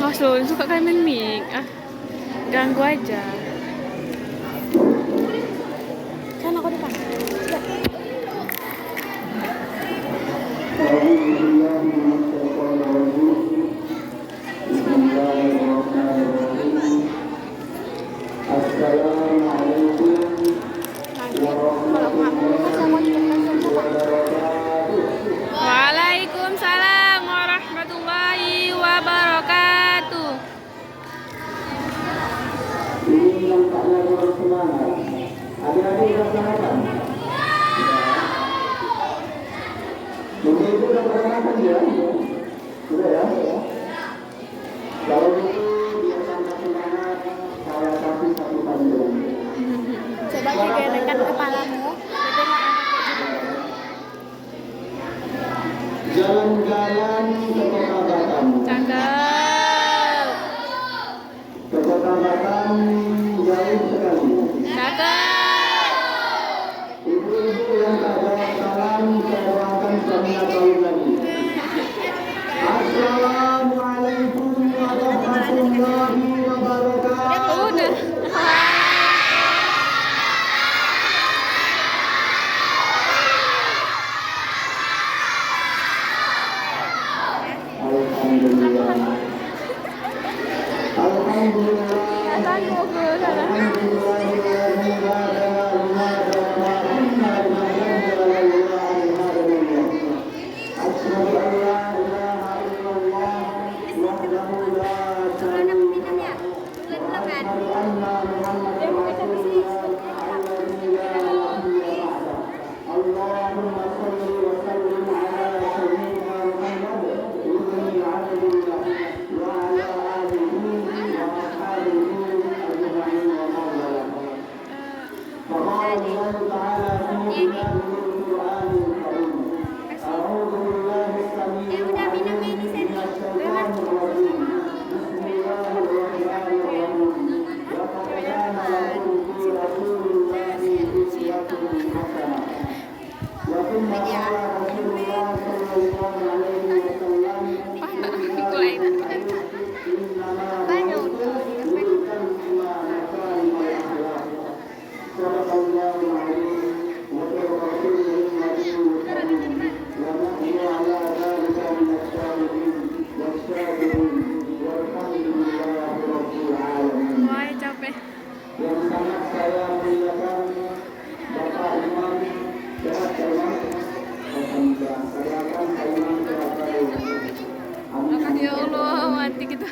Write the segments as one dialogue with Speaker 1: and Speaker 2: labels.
Speaker 1: Awas lo, suka kan main mic. Ah, ganggu aja. Kan aku depan. Waalaikumsalam warahmatullahi wabarakatuh.
Speaker 2: Ini yang taknya kurang semangat. Adik-adik sudah sarapan? Mungkin itu sudah sarapan ya? Sudah ya? Kalau itu biar tambah semangat, saya kasih satu pantun.
Speaker 1: Coba juga dekat kepalamu.
Speaker 2: Jalan-jalan ke kota Batam.
Speaker 1: Cakep.
Speaker 2: Ke kota Batam jauh sekali.
Speaker 1: Cakep.
Speaker 2: Ibu-ibu yang tak jawab salam, saya doakan suaminya kawin lagi. Assalamualaikum warahmatullahi wabarakatuh.
Speaker 1: Udah.
Speaker 2: Alhamdulillah. Alhamdulillah. Wah, capek. Yang sangat saya muliakan Bapak Imam Sehat Imam. Alhamdulillah, saya akan Imam Sehat Baru. Amin.
Speaker 1: Ya Allah, mati kita.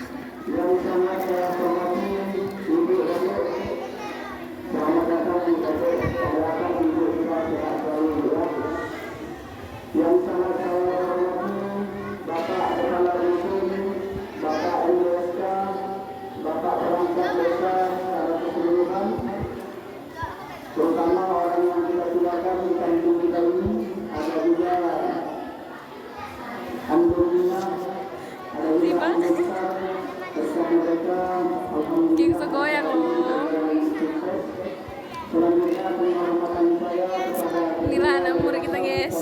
Speaker 2: Yang sangat saya hormati Ibu Datuk. Selamat datang di Datuk. Saya akan Ibu Sehat Baru. Yang sangat saya hormati Bapak Kepala Dusun, Bapak LSK, Bapak Perangkat Desa secara keseluruhan, terutama orang yang kita silakan di kampung kita ini, ada juga Andorina, ada juga Andorina, bersama mereka, alhamdulillah.
Speaker 1: King segoyang loh.
Speaker 2: Selanjutnya penghormatan saya kepada
Speaker 1: Inilah anak murid kita, guys.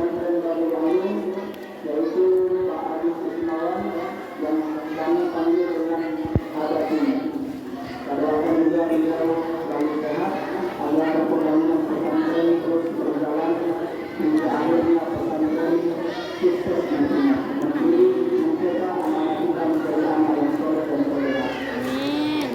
Speaker 2: pesantren Baru Bandung, yaitu Pak Adi Kusnawan yang kami panggil dengan Adati. Saya akan juga beliau selalu sehat agar pembangunan pesantren terus berjalan hingga akhirnya pesantren sukses nantinya. Menjadi mencetak anak kita menjadi anak yang soleh dan soleha.
Speaker 1: Amin.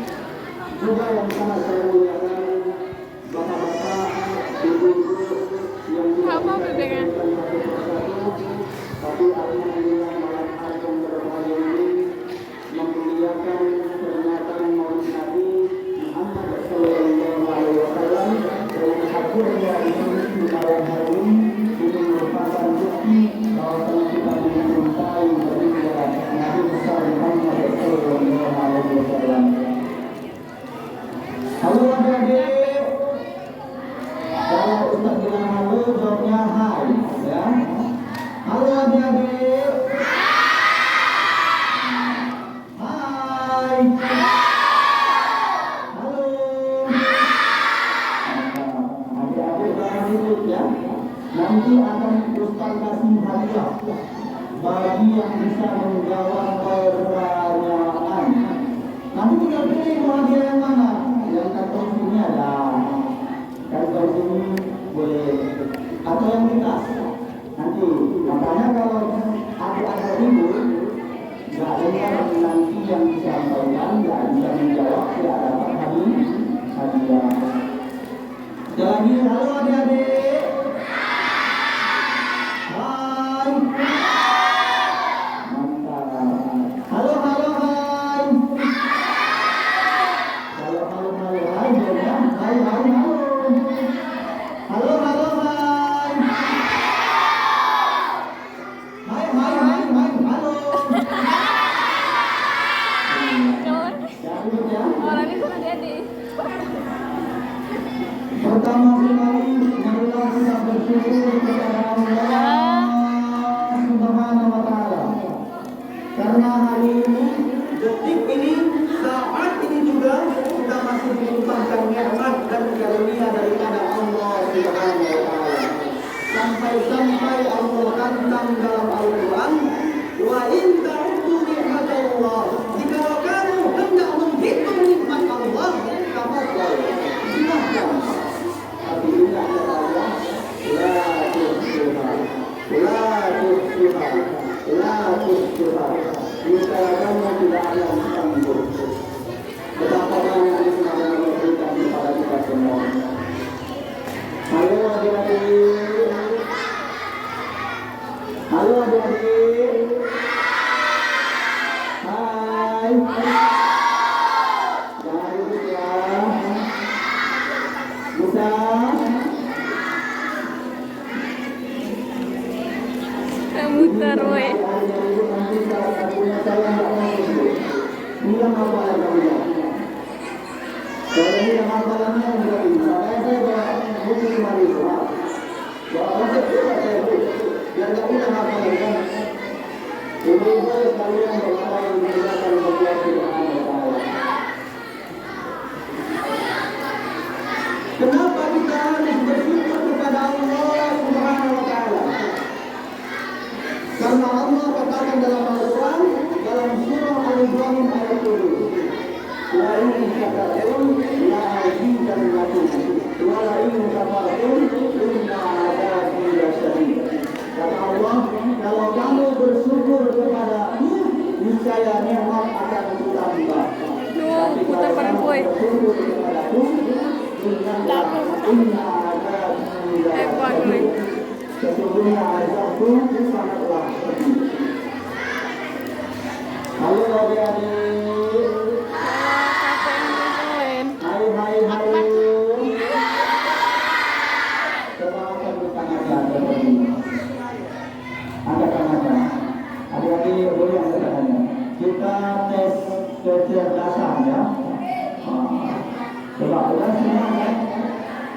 Speaker 2: bagi yang bisa menjawab pertanyaan. Nanti tinggal pilih mau hadiah yang mana. Yang kantong sini ada, kantong sini boleh, atau yang di tas. Nanti makanya kalau ada ribut, nggak dengar nanti yang disampaikan, nggak bisa menjawab, tidak dapat hadiah. Jadi halo adik-adik. Hai. Mantap. Halo halo hai. Halo halo halo hai ya. Hai hai halo. Halo halo hai. Hai hai hai hai halo. Jadi ya.
Speaker 1: Orang ini sudah jadi.
Speaker 2: Pertama sekali marilah kita bersyukur kepada Allah Subhanahu wa taala. Karena hari ini, detik ini, saat ini juga kita masih dilimpahkan nikmat dan karunia daripada Allah Subhanahu wa taala. Sampai-sampai Allah tantang dalam Al-Qur'an, wa in ta'uddu ni'matallah, jika kamu hendak menghitung nikmat Allah, tafadhal, silahkan. Tapi ingat ya Allah, la tuhsuha, la tuhsuha, la tuhsuha. Niscaya kamu tidak akan sanggup. Betapa banyak nikmat yang Allah berikan kepada kita semua. Halo adik-adik. Halo adik-adik. Hai. Jangan ribut ya. Bisa.
Speaker 1: Muter weh.
Speaker 2: Ini yang hafalan kamu. Kalau ini yang hafalannya sudah bisa. Saya bawa buku kemari. Bawa resep juga saya bu. Biar nggak hilang hafalan kan. Ibu-ibu sekalian berapa yang digunakan belajar Quran Allah. Kenapa kita harus bersyukur kepada Allah Subhanahu wa taala? Karena Allah katakan dalam Al-Quran, dalam surah Al-Ibrahim ayat 7, la in syakartum la azidannakum wa la in kafartum inna adzabi lasyadid. Kata Allah, kalau kamu bersyukur kepadaku, niscaya nikmat akan bertambah. Tapi
Speaker 1: Putar
Speaker 2: kalau
Speaker 1: pada
Speaker 2: kamu
Speaker 1: boy.
Speaker 2: bersyukur kepadaku, inna adzabi lasyadid. Sesungguhnya azabku sangatlah pedih. Halo adik-adik. Hai hai hai. Sebarkan di tangannya seperti ini. Angkat tangannya. Adik-adik boleh angkat tangannya. Kita tes kecerdasan ya. Coba udah semua ya.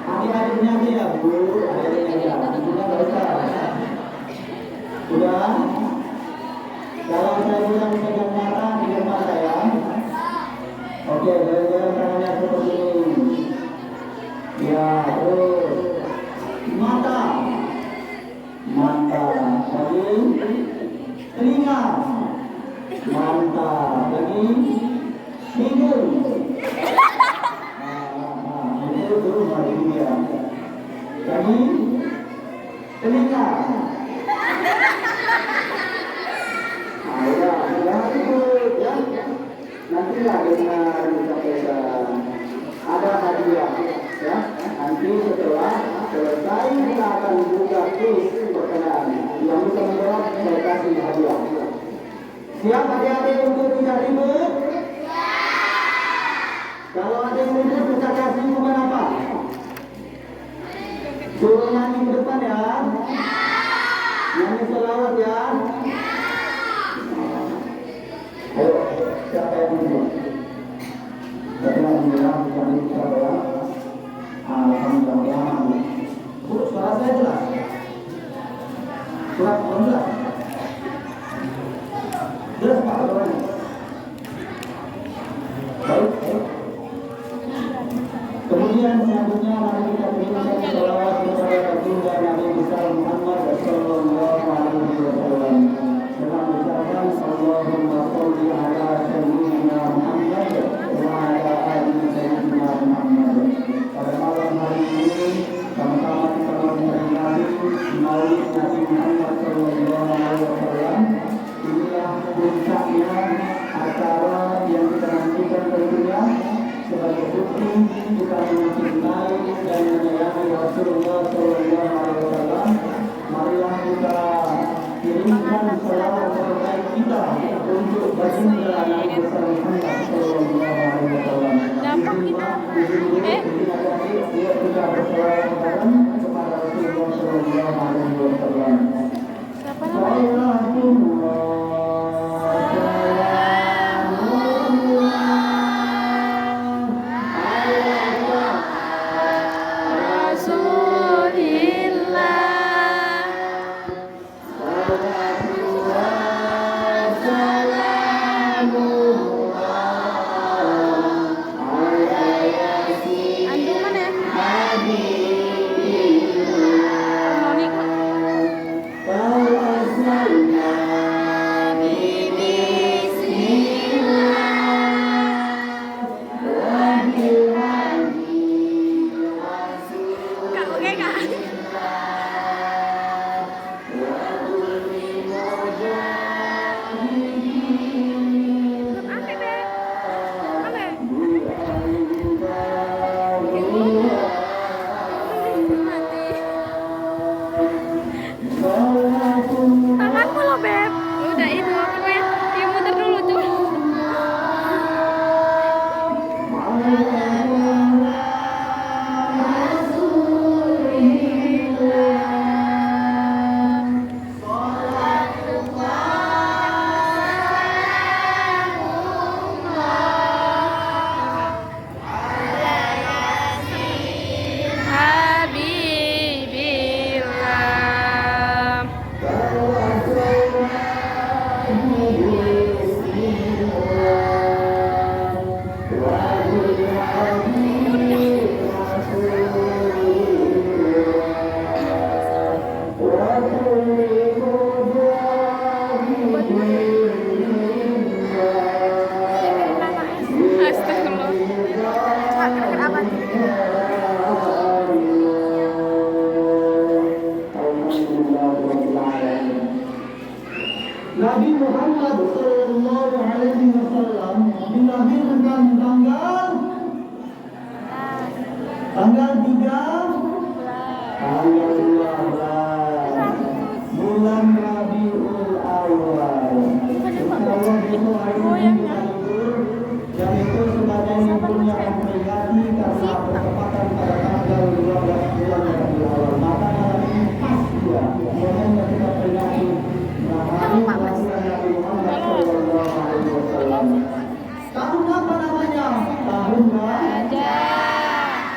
Speaker 2: Adik-adiknya aja ya bu, adik-adiknya aja. Ibunya nggak usah. Udah. Kalau saya bilang pegang mata, pegang mata ya. Oke, jalan-jalan tangannya seperti ini. Ya, terus mata, mata. Lagi telinga, mata. Lagi hidung. Dulu mari dia. Lagi telinga. Jangan ribut ya. Nantilah dengar disampaikan. Ada hadiah ya. Nanti setelah selesai kita akan buka kuis perkenaan. Yang bisa menjawab saya kasih hadiah. Siap adik-adik untuk tidak ribut? Kalau ada yang ribut kita kasih hukuman apa? Suruh nyanyi ke depan ya. Nyanyi selawat ya. Ayo, siapa yang ribut? Alhamdulillah, alhamdulillah. Alhamdulillah. Bu, suara saya jelas. Suara jelas. Jelas Pak, suaranya. Baik. Kemudian selanjutnya mari kita berikan salawat kepada baginda Nabi besar Muhammad sallallahu alaihi wasallam. Allahumma sholli ala sayyidina Muhammad wa ala ali sayyidina Muhammad. Pada malam hari ini sama-sama kita memperingati Maulid Nabi Muhammad sallallahu alaihi wasallam. Inilah puncaknya acara yang kita nantikan tentunya sebagai bukti kita mencintai dan menyayangi Rasulullah sallallahu alaihi wasallam. Marilah kita kirimkan salawat terbaik kita untuk baginda Nabi besar Muhammad sallallahu alaihi wasallam.
Speaker 1: Dapat kita.
Speaker 2: Dia juga bersalawat kepada Rasulullah sallallahu alaihi wasallam.
Speaker 1: Siapa namanya? Tanganku loh, Beb. Udah itu apa namanya? Ya muter dulu tuh.
Speaker 2: Nabi Muhammad sallallahu alaihi wasallam dilahirkan tanggal 12 bulan Rabiul Awal. Insyaallah besok hari ini yang itu sebagai punya memperingati karena bertepatan pada tanggal 12 bulan Rabiul Awal. Maka malam ini pas dia momennya kita peringati hari kelahiran Nabi Muhammad sallallahu alaihi wasallam. Tahun apa namanya? Tahun gajah.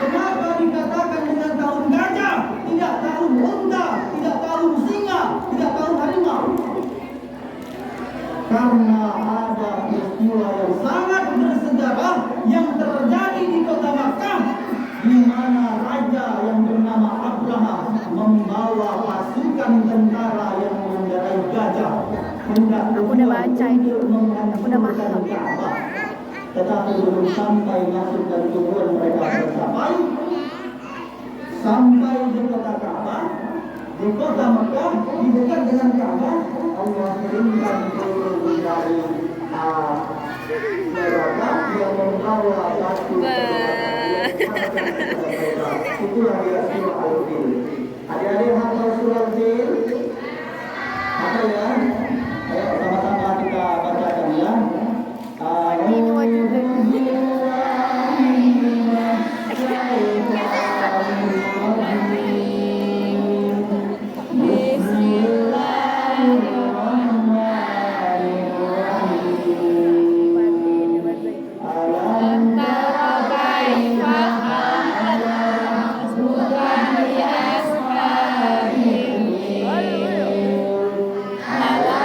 Speaker 2: Kenapa dikatakan dengan tahun gajah? Tidak tahun unta, tidak tahun singa, tidak tahun harimau. Karena ada peristiwa yang sangat bersejarah yang terjadi di kota Makkah, di mana raja yang bernama Abraham membawa pasukan tentara yang mengendarai gajah hendak
Speaker 1: baca ini. Aku udah paham.
Speaker 2: Ka'bah. Tetapi belum sampai masuk dan tujuan mereka tercapai, sampai di kota Ka'bah, di kota Mekah, di dekat dengan Ka'bah, Allah kirimkan turun dari neraka yang membawa satu itulah dia surah Al-Fil. Adik-adik hafal surah Al-Fil? Hafal ya? Ayo sama-sama kita bacakan ya.
Speaker 1: Ini wajib
Speaker 2: Alam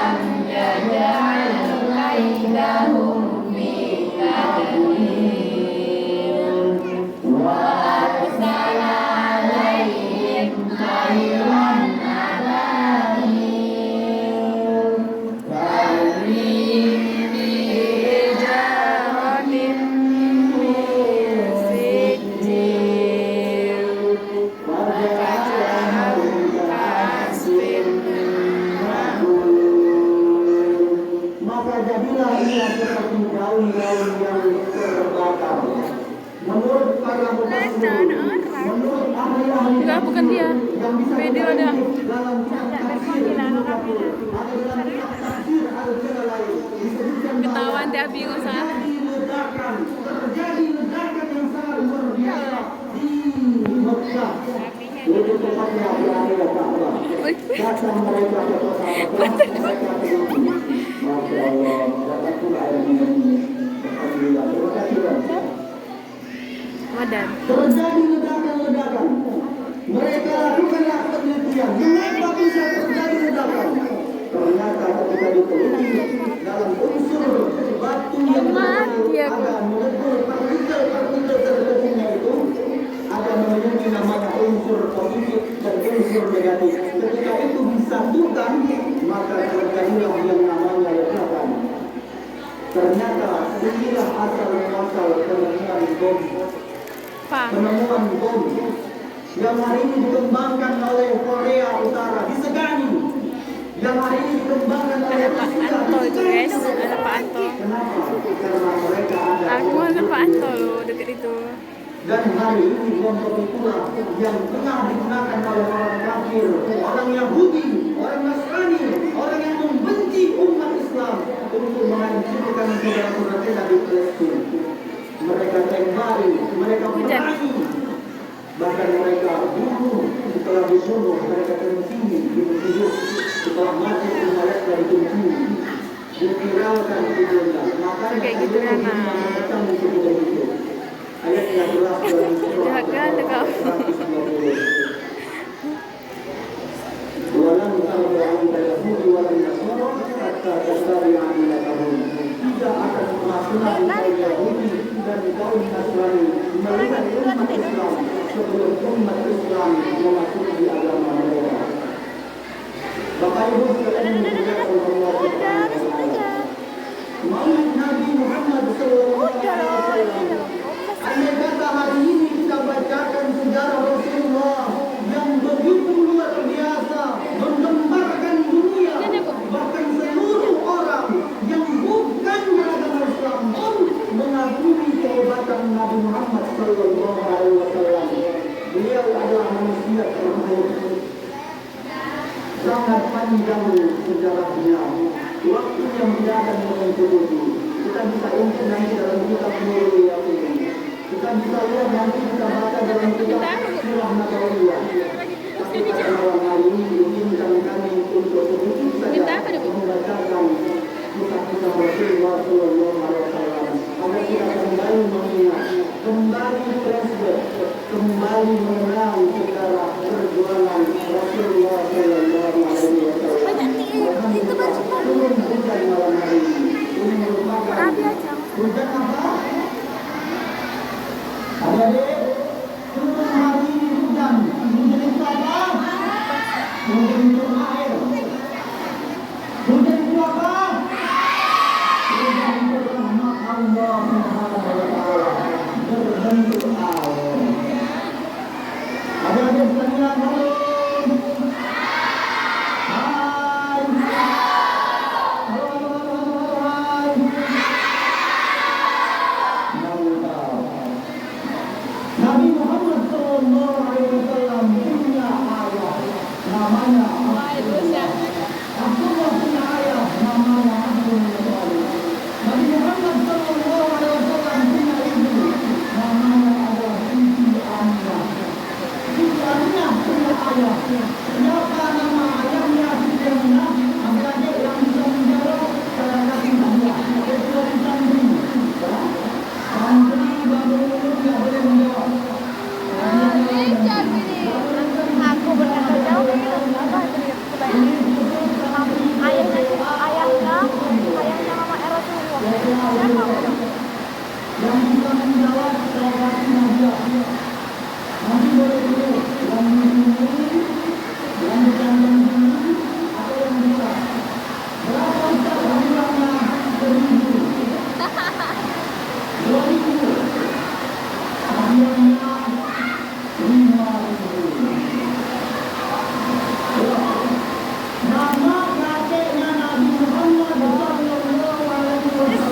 Speaker 2: wajahnya seperti daun-daun yang terbakar. Menurut para mufassir, menurut ahli-ahli
Speaker 1: Enggak, bukan dia.
Speaker 2: yang bisa
Speaker 1: Video ada.
Speaker 2: dalam tafsir Al-Jalalain disebutkan
Speaker 1: Ketahuan dia bingung saat.
Speaker 2: terjadi ledakan yang sangat luar biasa di Mekah, yaitu tepatnya di area Ka'bah. Datang mereka ke kota Mekah, mereka terjadi. Masya Allah, dapat pula air minum ini. Alhamdulillah, terima kasih Pak.
Speaker 1: Wadan.
Speaker 2: Terjadi ledakan-ledakan. Mereka lakukanlah penelitian. Mengapa bisa terjadi ledakan? Ternyata ketika diteliti dalam unsur batu yang ada mengandung partikel-partikel terkecilnya itu ada memiliki namanya unsur positif dan unsur negatif. Ketika itu disatukan, maka terjadilah yang namanya ledakan. Ternyata inilah asal muasal penemuan bom. Penemuan bom yang hari ini dikembangkan oleh Korea Utara disegani, yang hari ini dikembangkan oleh
Speaker 1: Pak Anto itu guys, ada Pak Anto.
Speaker 2: Kenapa? Karena mereka ada.
Speaker 1: Aku ada Pak Anto loh deket itu.
Speaker 2: Dan hari ini bom itulah yang tengah digunakan oleh orang kafir, orang Yahudi, orang Nasrani, orang yang membenci umat Islam untuk menghancurkan saudara-saudara kita di Palestina. Mereka tembari, mereka perangi, bahkan mereka bunuh. Setelah dibunuh, mereka tercium, dibunuh. Setelah mati, mereka dibunuh, diviralkan videonya. Makanya
Speaker 1: kayak gitu kan,
Speaker 2: ayatnya jelas dalam surah Walam tarja'an Yahudi walam Nasara hatta tattabi'a millatahum. Tidak akan pernah kaum Yahudi dan kaum Nasrani melihat umat Islam sebelum umat Islam memasuki agama mereka. Bapak Ibu sekalian dimuliakan Allah Subhanahu wa taala. Maulid Nabi Muhammad sallallahu alaihi wasallam. Andai kata hari ini kita bacakan sejarah Rasulullah yang begitu luar biasa, menggemparkan dunia, bahkan seluruh orang yang bukan beragama Islam pun mengagumi kehebatan Nabi Muhammad sallallahu alaihi wasallam. Beliau adalah manusia terbaik. Sangat panjang sejarahnya, waktu yang tidak akan mencukupi. Kita bisa intip nanti dalam kitab Nurul Yaqin. Kita bisa lihat nanti kita baca dalam kitab Sirah Nabawiyah. Tapi pada malam hari ini diizinkan kami untuk sedikit saja membacakan kisah-kisah Rasulullah Sallallahu Alaihi Wasallam. Agar kita kembali mengingat, kembali flashback, kembali mengenal sejarah perjuangan Rasulullah Sallallahu Alaihi Wasallam. Alhamdulillah, turun hujan malam hari ini. Ini merupakan hujan apa? Adik-adik, turun hari ini hujan. Hujan itu apa? Hujan itu air. Hujan itu apa? Hujan itu rahmat Allah Subhanahu wa taala berbentuk air. Adik-adik sekalian, halo. Nabi Muhammad sallallahu alaihi wasallam punya ayah namanya Abdullah punya ayah namanya Abdullah. Nabi Muhammad sallallahu alaihi wasallam punya ibu namanya adalah Siti Aminah. Siti Aminah punya ayah. Kenapa nama ayahnya Siti Aminah? Adik-adik yang bisa menjawab saya kasih hadiah. Itu santri. Santri baru umurnya boleh menjawab.
Speaker 1: Aku berkata jauh apa ayahnya Mama Rasulullah.
Speaker 2: Yang bisa menjawab saya kasih hadiah. Nanti boleh dulu yang ini, yang bercanda ini, atau yang bisa. Berapa Ustaz hadiahnya? 1.000. 2.000. Hadiahnya 5.000. Nama kakeknya Nabi Muhammad sallallahu alaihi wasallam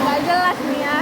Speaker 1: Nggak jelas nih ya.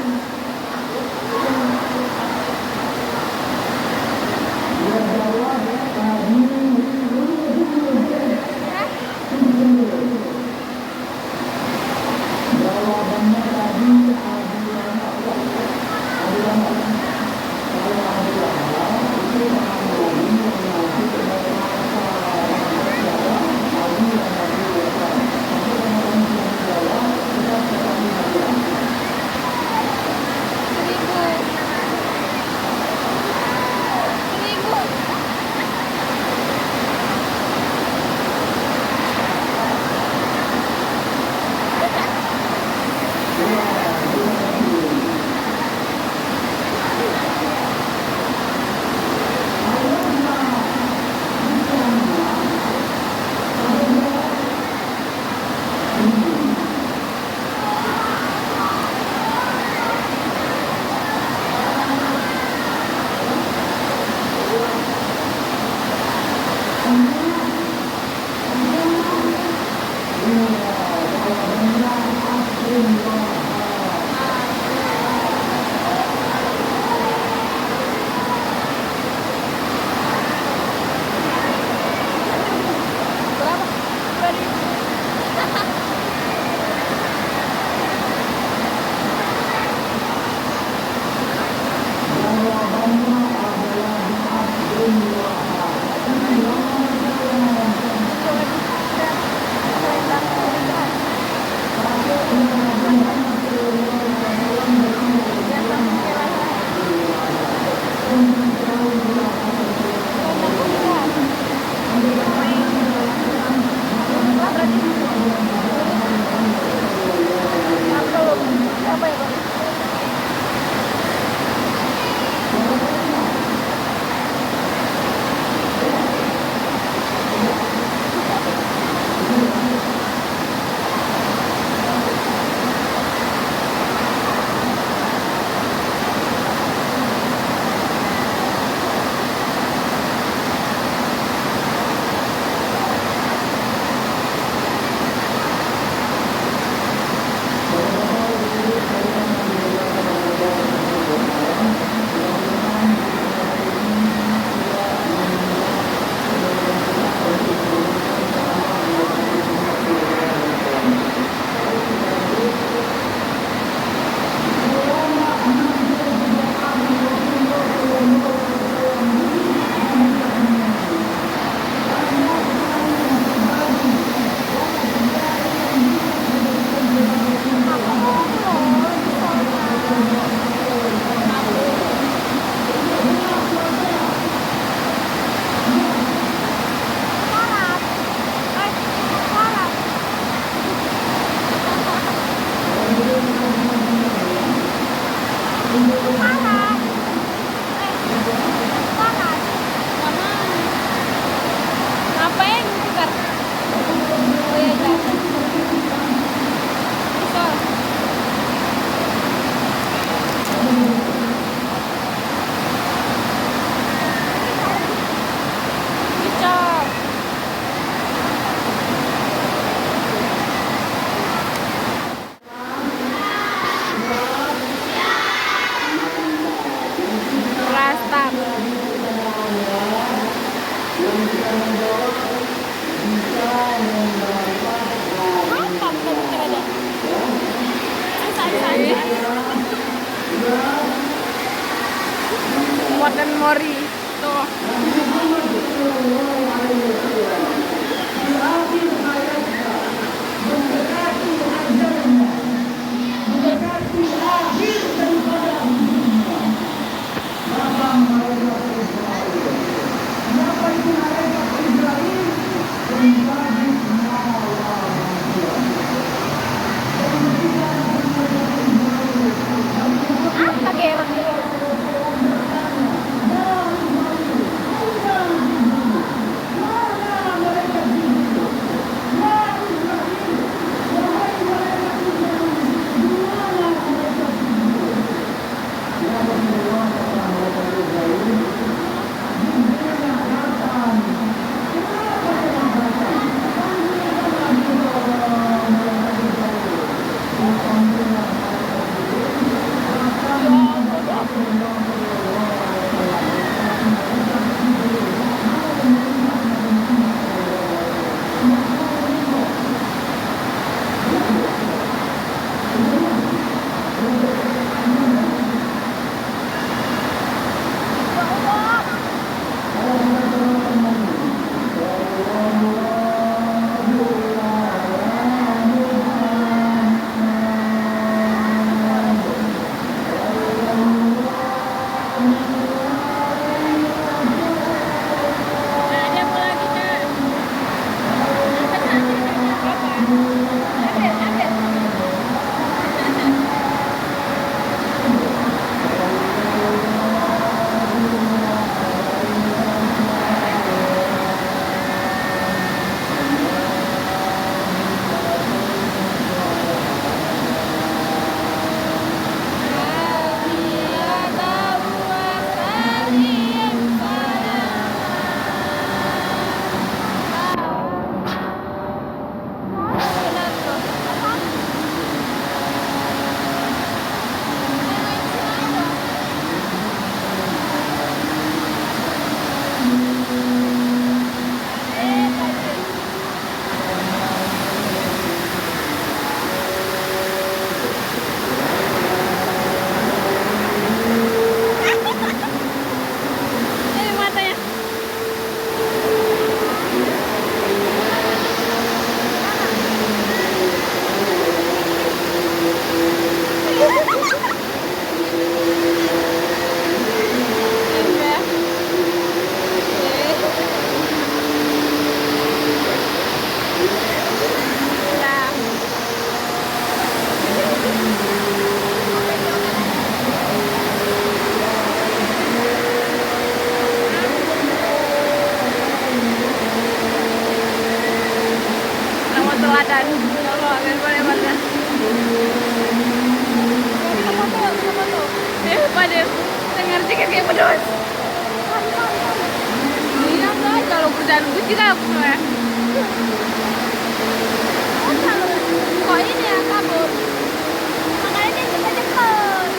Speaker 1: Muat dan Mori tuh. Apa kira? Teladan kalau akan boleh-boleh. Kenapa tuh? Pada dengar jika kayak pedas. Iya kan kalau kerjaan gue juga apa? Kok ini ya kabur? Makanya dia cepet-cepet.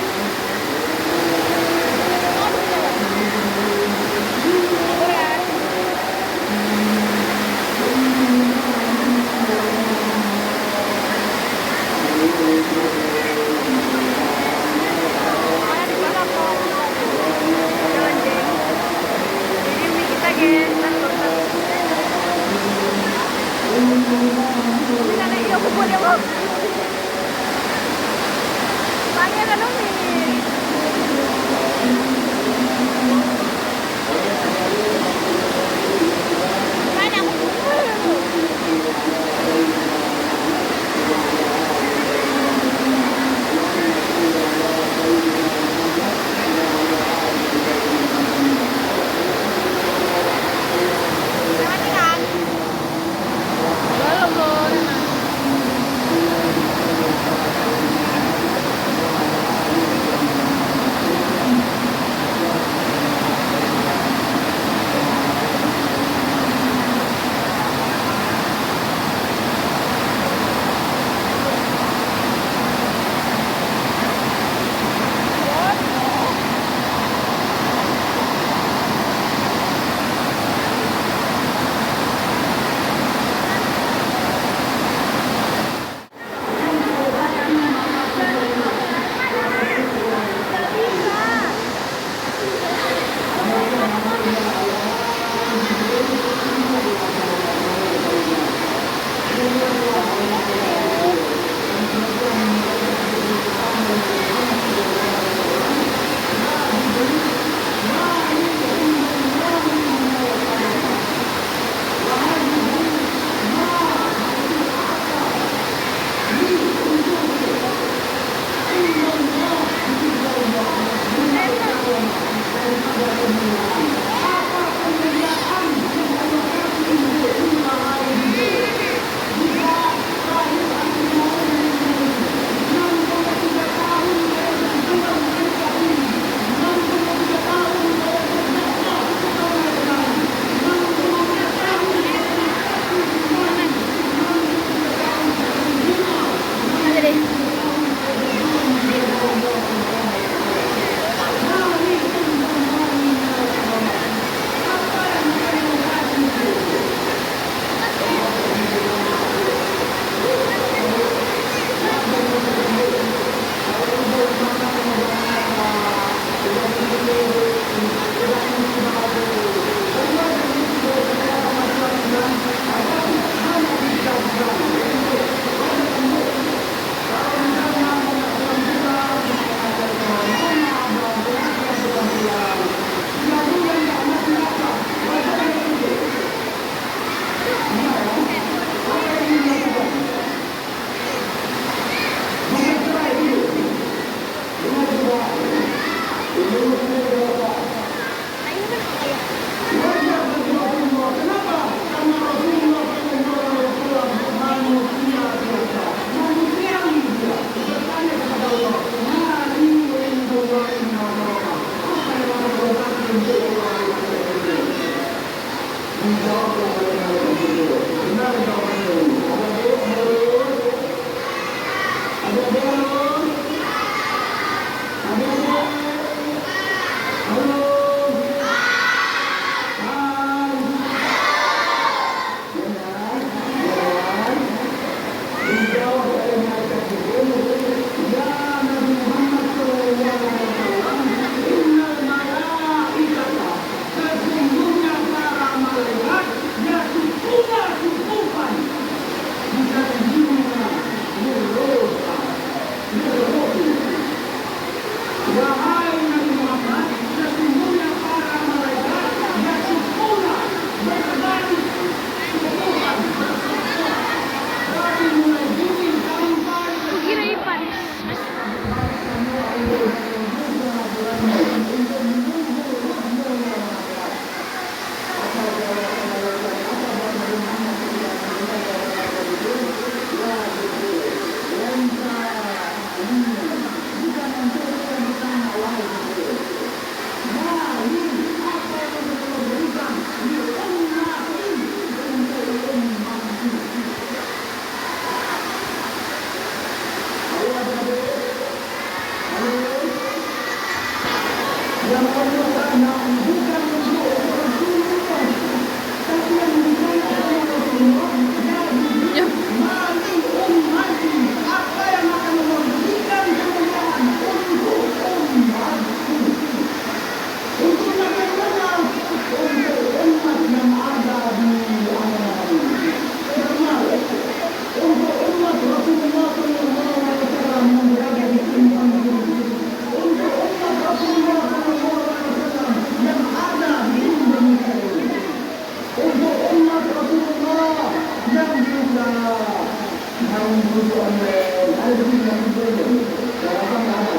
Speaker 2: yang Allah Ta'ala bukan untuk Rasulullah, tapi yang ditanya oleh Rasulullah, ya mati ummati, apa yang akan memberikan kemuliaan untuk umatku, untuk bagaimana, untuk umat yang ada di alam ini, untuk umat Rasulullah Sallallahu Alaihi Wasallam yang berada di simpang suci, untuk umat Rasulullah Sallallahu Alaihi Wasallam yang ada di Indonesia ini, untuk umat Rasulullah yang juga menuju online, ada di yang berbeda, dalam hal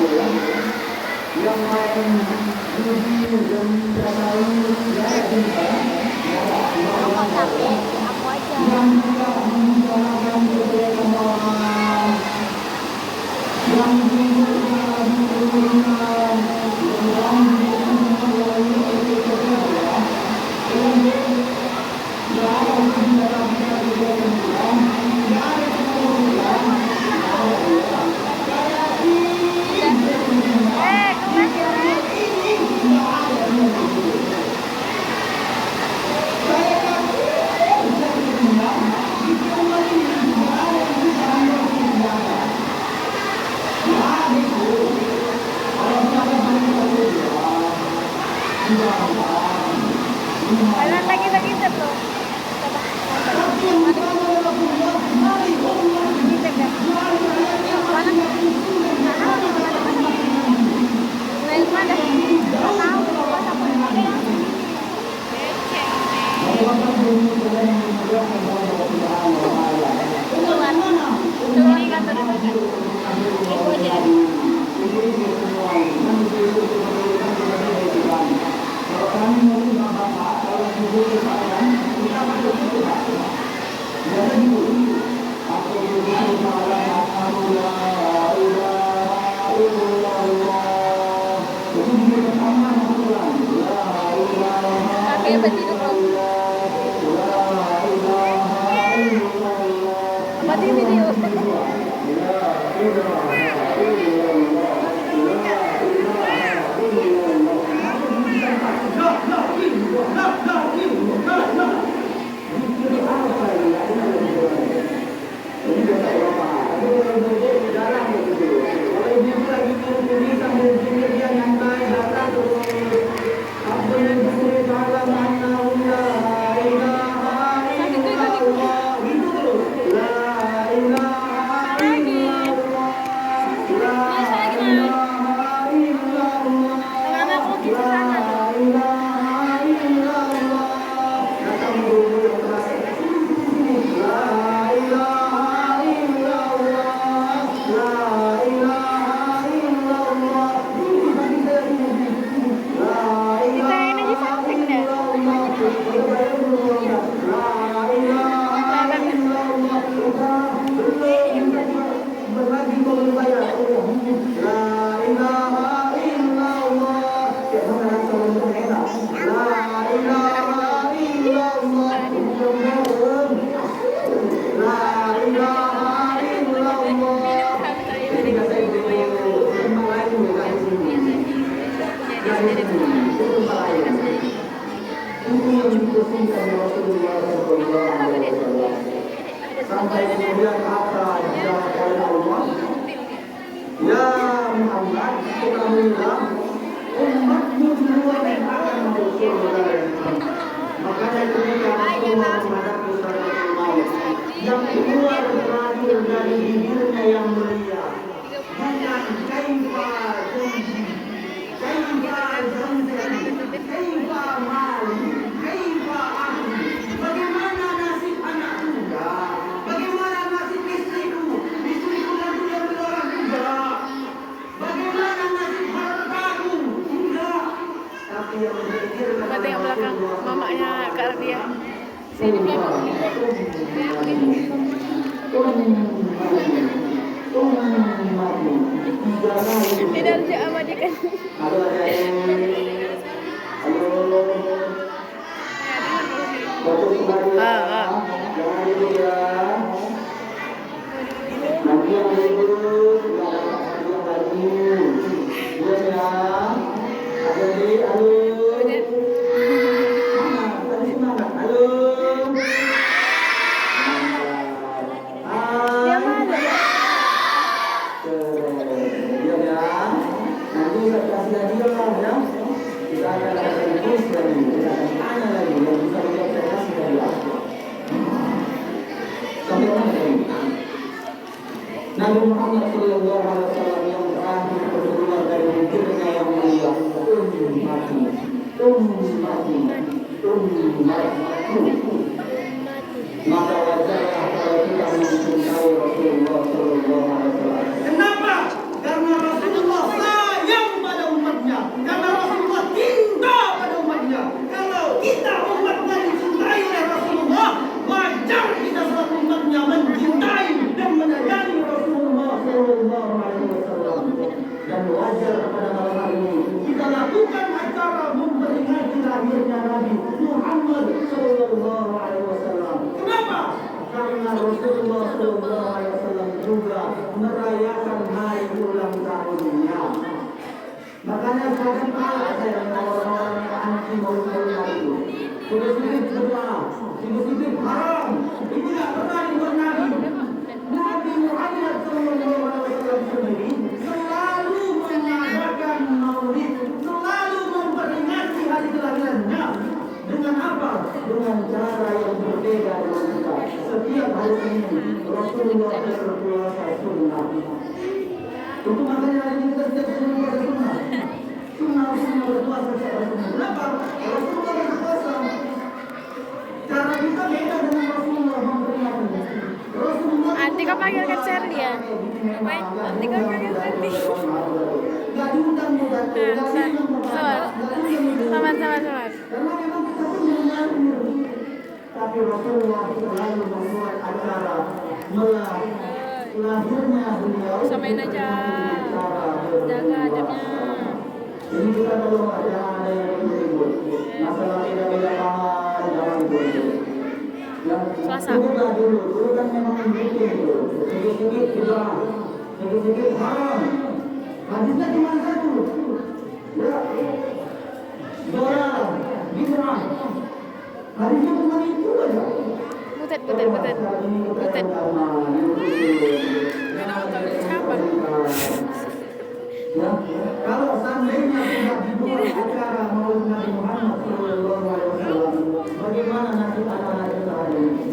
Speaker 2: yang lain lebih dan lain yang yang juga menjalankan kebenaran, yang juga menjalankan
Speaker 1: Alam lagi kita bro. Mati video. Sampai kemudian apa yang dilakukan oleh Allah, ya Muhammad, ketahuilah umatmu semua yang akan masuk surga. Makanya ketika Rasulullah menghadapi sakaratul maut, yang keluar terakhir dari bibirnya yang mulia dengan kaifa janji, kaifa zamzam, kaifa mali, kaifa ahli, bagaimana nasib anakku, bagaimana nasib istriku nanti yang orang juga, bagaimana nasib hartaku, enggak. Tapi yang berpikir Tengok belakang mamanya Kak Radia. Sini belakang. Tidak ada sama dia kan.
Speaker 2: Nanti yang berikut tidak dapat yang lagi. Ya, ada di Kita akan ada kuis lagi, kita akan tanya lagi yang bisa dijawab saya kasih hadiah. Sampai mana tadi? Nabi Muhammad SAW yang terakhir keluar dari bibirnya yang mulia, ummati. Maka wajarlah kalau kita mencintai Rasulullah SAW.
Speaker 3: Kenapa? Karena Rasulullah sayang pada umatnya. Karena Rasulullah cinta pada umatnya. Kalau kita umatnya dicintai oleh Rasulullah, wajar kita selaku umatnya mencintai dan menyayangi Rasulullah
Speaker 2: SAW. Dan wajar pada malam hari ini
Speaker 3: kita lakukan acara memperingati lahirnya Nabi
Speaker 2: Muhammad SAW.
Speaker 3: Kenapa?
Speaker 2: Karena Rasulullah SAW juga merayakan hari ulang tahunnya. Makanya jangan kalah saya dengan orang-orang yang anti maulid itu. Sedikit berdoa, sedikit haram. Ini tidak pernah dibuat Nabi. Nabi Muhammad SAW sendiri selalu mengadakan maulid, selalu memperingati hari kelahirannya. Dengan apa? Dengan cara yang berbeda dengan kita. Setiap hari ini Rasulullah berpuasa sunnah. Itu makanya hari ini kita setiap hari berpuasa sunnah. Sunnah berpuasa secara sunnah. Kenapa? Rasulullah berpuasa. Cara kita beda dengan Rasulullah memperingati. Rasulullah.
Speaker 1: Nanti kau panggilkan Shirley ya? Ngapain? Nanti kau panggil Shirley.
Speaker 2: Gak diundang juga.
Speaker 1: Sabar.
Speaker 2: Karena memang kita pun mengalir. Tapi Rasulullah selalu membuat acara lahirnya beliau.
Speaker 1: Samain aja. Jaga adabnya.
Speaker 2: Jadi kita perlu jangan ada yang ribut. Masalah beda-beda kamar jangan ribut.
Speaker 1: Selasa.
Speaker 2: Dulu kan memang begitu. Sedikit kita, sedikit haram. Hadisnya cuma satu. Ya. Doa, bid'ah. Hadisnya cuma itu aja.
Speaker 1: Butet. Siapa?
Speaker 2: Ya, kalau seandainya tidak dibuat acara maulid Nabi Muhammad SAW, bagaimana nasib anak-anak kita hari ini?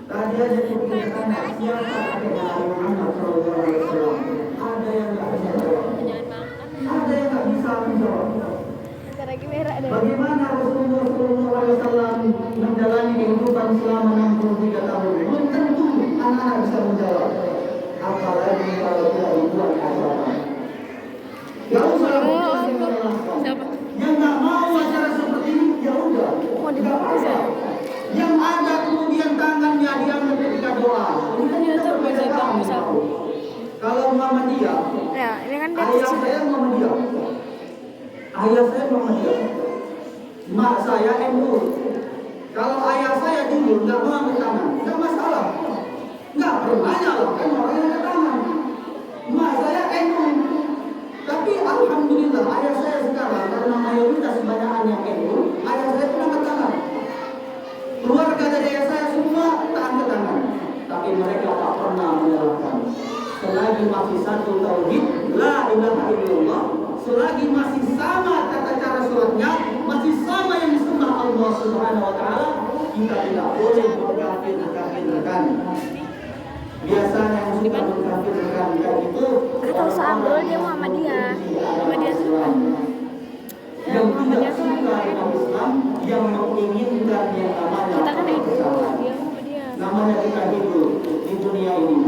Speaker 2: Tadi aja dipikirkan siapa adik Nabi Muhammad SAW. Ada yang nggak bisa jawab. Ada yang nggak bisa menjawab. Bagaimana Rasulullah SAW menjalani kehidupan selama 63 tahun? Belum tentu anak-anak bisa menjawab. Apalagi kalau tidak dibuat acara. Ya usah
Speaker 1: Siapa?
Speaker 2: yang nggak mau acara seperti ini ya udah.
Speaker 1: Mau dibahas ya?
Speaker 2: Yang ada kemudian tangannya diambil ketika doa.
Speaker 1: Iya, coba saya bagus aku.
Speaker 2: Kalau Muhammadiyah,
Speaker 1: Ya, ini kan dia
Speaker 2: ayah saya Muhammadiyah. Ayah saya Muhammadiyah. Mak saya NU. Kalau ayah saya dulu nggak mau angkat tangan, nggak masalah. Nggak berbanyak lah kan orang yang angkat tangan. Mak saya NU. Tapi alhamdulillah ayah saya sekarang karena mayoritas kebanyakan yang NU, ayah saya pun angkat tangan. Keluarga dari ayah saya semua tak angkat tangan. Tapi mereka tak pernah menyalahkan. Selagi masih satu tauhid, la ilaha illallah, selagi masih sama tata cara sholatnya, masih sama yang disembah Allah Subhanahu wa taala, kita tidak boleh mengkafirkan. Biasanya yang suka mengkafirkan itu
Speaker 1: atau seambul dia Muhammadiyah Islam.
Speaker 2: Yang tidak suka dengan Islam, yang menginginkan yang namanya
Speaker 1: Kita kan itu
Speaker 2: kesalahan.
Speaker 1: dia Muhammadiyah.
Speaker 2: Namanya kita hidup di dunia ini.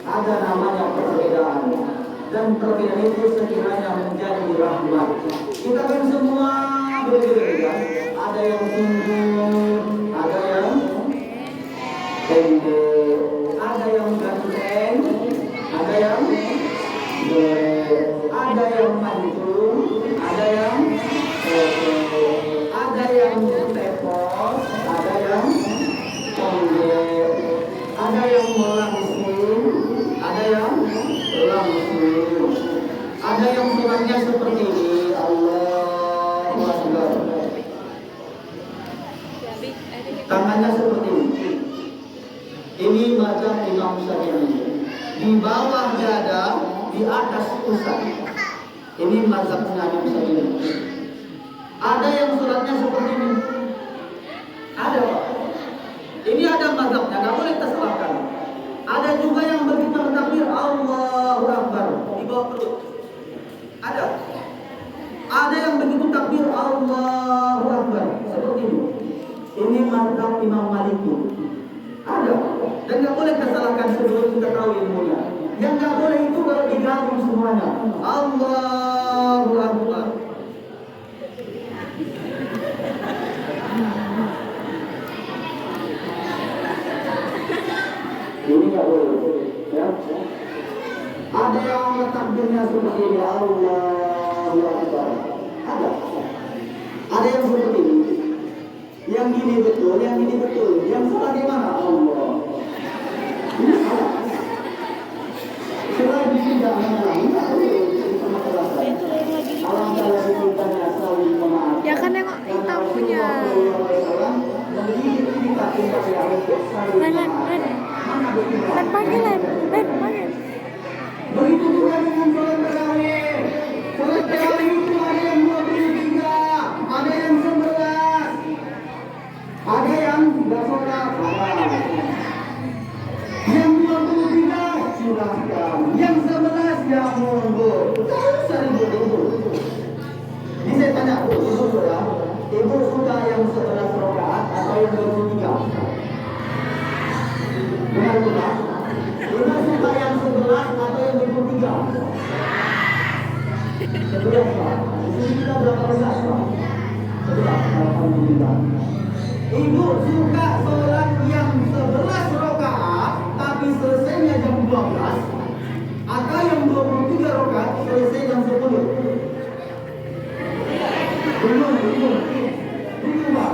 Speaker 2: Ada namanya perbedaan. Dan perbedaan itu sekiranya menjadi rahmat. Kita kan semua berbeda. Ada yang tinggi, ada yang pendek, ada yang ganteng, ada yang ada yang mancung, ada yang ada yang tepos, ada yang pendek, ada yang langsing, ada yang langsing, ada yang sholatnya seperti ini. Allahu Akbar. Tangannya seperti ini. Ini mazhab Imam Syafi'i. Di bawah dada, di atas pusat. Ini mazhabnya Imam Syafi'i.
Speaker 3: Ada yang suratnya seperti ini. Ada Pak. Ini ada mazhabnya, nggak boleh kita salahkan. Ada juga yang begitu takbir Allahu Akbar di bawah perut. Ada. Ada yang begitu takbir Allahu Akbar seperti ini. Ini mazhab Imam Malik. Ada. Dan nggak boleh kita salahkan sebelum kita tahu ilmunya. Yang nggak boleh itu kalau digabung semuanya. Allahu Akbar.
Speaker 2: Ini nggak boleh, ya. Ada yang takbirnya seperti ini, Allahu Akbar. Ada. Ada yang seperti ini. Yang gini betul, yang gini betul. Yang salah di mana? Allah. Ini salah. Selain tidak mengalami, alangkah lebih baiknya saling memaafkan.
Speaker 1: Ya kan nengok kita punya. Len panggil Len panggil.
Speaker 2: Begitu juga dengan sholat tarawih. Sholat tarawih itu ada yang 23, ada yang 11, ada yang tidak sholat. Yang 23 silahkan, yang 11 ya monggo. Tak usah ribut-ribut. Ini saya tanya, ibu ya, ibu suka yang 11 rakaat atau yang 23? Benar-benar. Ibu suka yang 11 atau yang 23? 11 Pak. Di sini kita berapa belas Pak? 11. Alhamdulillah. Ibu suka sholat yang 11 rakaat tapi selesainya jam 12 atau yang 23 rakaat selesai jam 10? Belum Pak.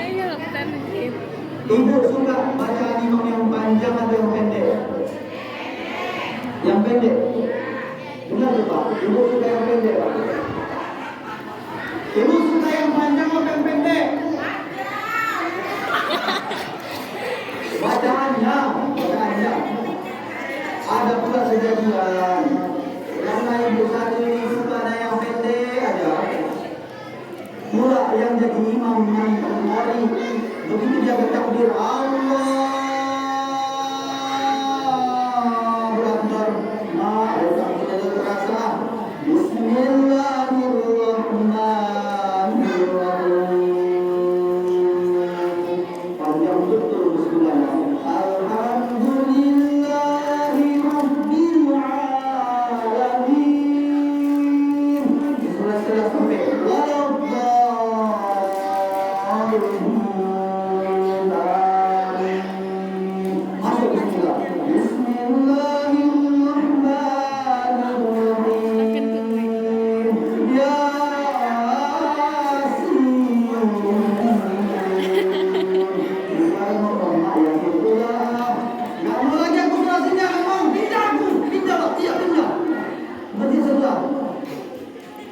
Speaker 1: Ayo kita nungguin.
Speaker 2: Ibu suka bacaan imam yang panjang atau yang pendek? Yang pendek. Benar tuh Pak. Ibu suka yang pendek Pak. Ibu suka yang panjang atau yang pendek? Bacaannya. Ada pula kejadian. Karena ibu satu ini suka ada yang pendek aja. Mula yang jadi imam yang hari begitu dia bertakbir Allahu Akbar. Nah, ada takbirnya terasa. Bismillahirrahmanirrahim. Panjang betul bismillah. Alhamdulillahi rabbil alamin. Setelah sampai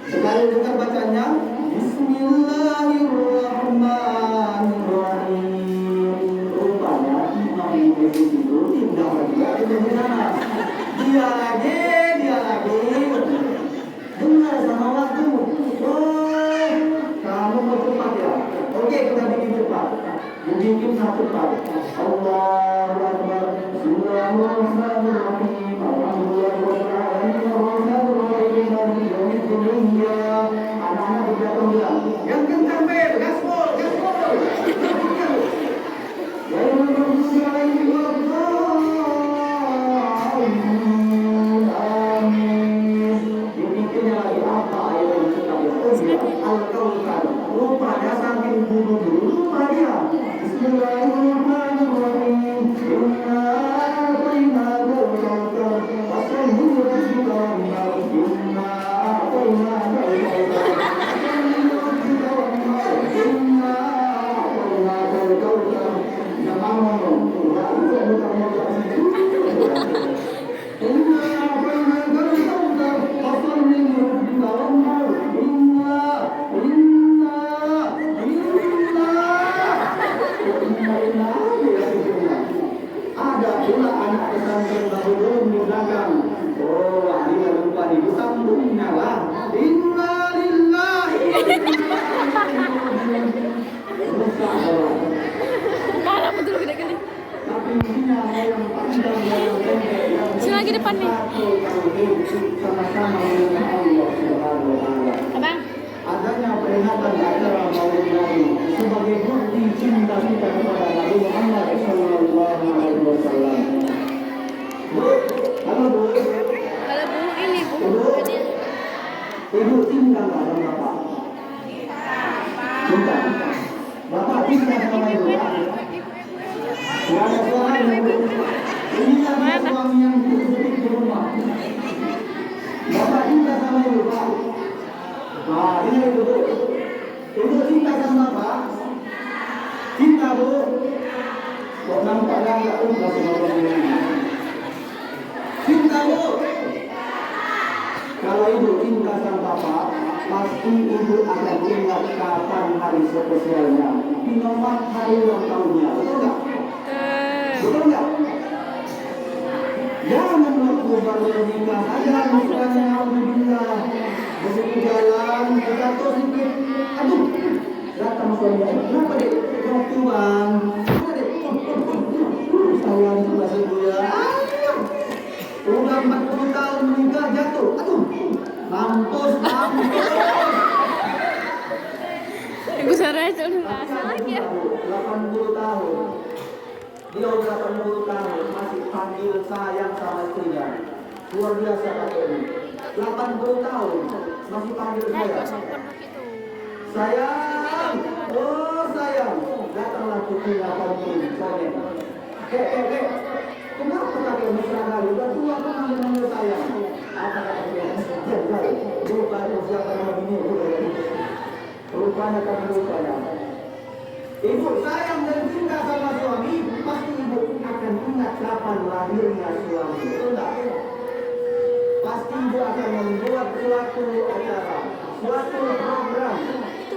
Speaker 2: sekali dengar bacanya Bismillahirrahmanirrahim. Rupanya imam itu tidak lagi ada di sana. Dia lagi dengar sama waktu. Oh, kamu mau cepat ya? Oke, kita bikin cepat. Bikin satu cepat. Allahu Akbar. Bismillahirrahmanirrahim. Anak-anak berjatuh bilang, yang kencang bel, gaspol. Dipikirnya lagi apa ayat yang kita Al-Kautsar. Rupanya saking buru-buru lupa dia. Bismillahirrahmanirrahim. Inna a'tainaka
Speaker 1: apa nih?
Speaker 2: Sama-sama mengenal Allah Subhanahu wa Ta'ala.
Speaker 1: Abang.
Speaker 2: Adanya peringatan acara Maulid Nabi sebagai bukti cinta kita kepada Nabi Muhammad Sallallahu Alaihi Wasallam. Bu, halo Bu.
Speaker 1: Kalau Bu ini Bu.
Speaker 2: Ibu cinta nggak sama Bapak? Cinta. Bapak cinta sama Ibu? Nggak ada suara Ibu. Ini ada suami yang sedikit di rumah. Bapak cinta sama Ibu Pak? Nah, ini Ibu. Ibu cinta sama Bapak? Cinta Bu. Kok nampaknya nggak cinta sama orang ini? Cinta Bu. Kalau Ibu cinta sama Bapak, pasti Ibu akan ingat kapan hari spesialnya. Pinomat hari ulang tahunnya. Betul nggak? Betul nggak? Jangan waktu baru menikah aja misalnya alhamdulillah begitu jalan jatuh sedikit, aduh datang suaminya, kenapa dek? Waktu bang, kenapa dek? Sayang sebelah ibu ya. Udah 40 tahun menikah jatuh, aduh mampus.
Speaker 1: Ibu Sarah itu udah nggak asal lagi ya.
Speaker 2: 80 tahun. Dia udah 80 tahun masih panggil sayang sama istrinya. Luar biasa Pak ini. 80 tahun masih panggil saya. Sayang, oh sayang, datanglah putrinya panggil sore. Kenapa kakek mesra kali? Udah tua kok manggil sayang. Apa kata dia? Jangan, lupa siapa nama bini. Rupanya kamu lupa ya. Ibu sayang dan cinta sama suami, pasti ibu akan ingat kapan lahirnya suami. Betul tak? Pasti ibu akan membuat suatu acara, suatu program,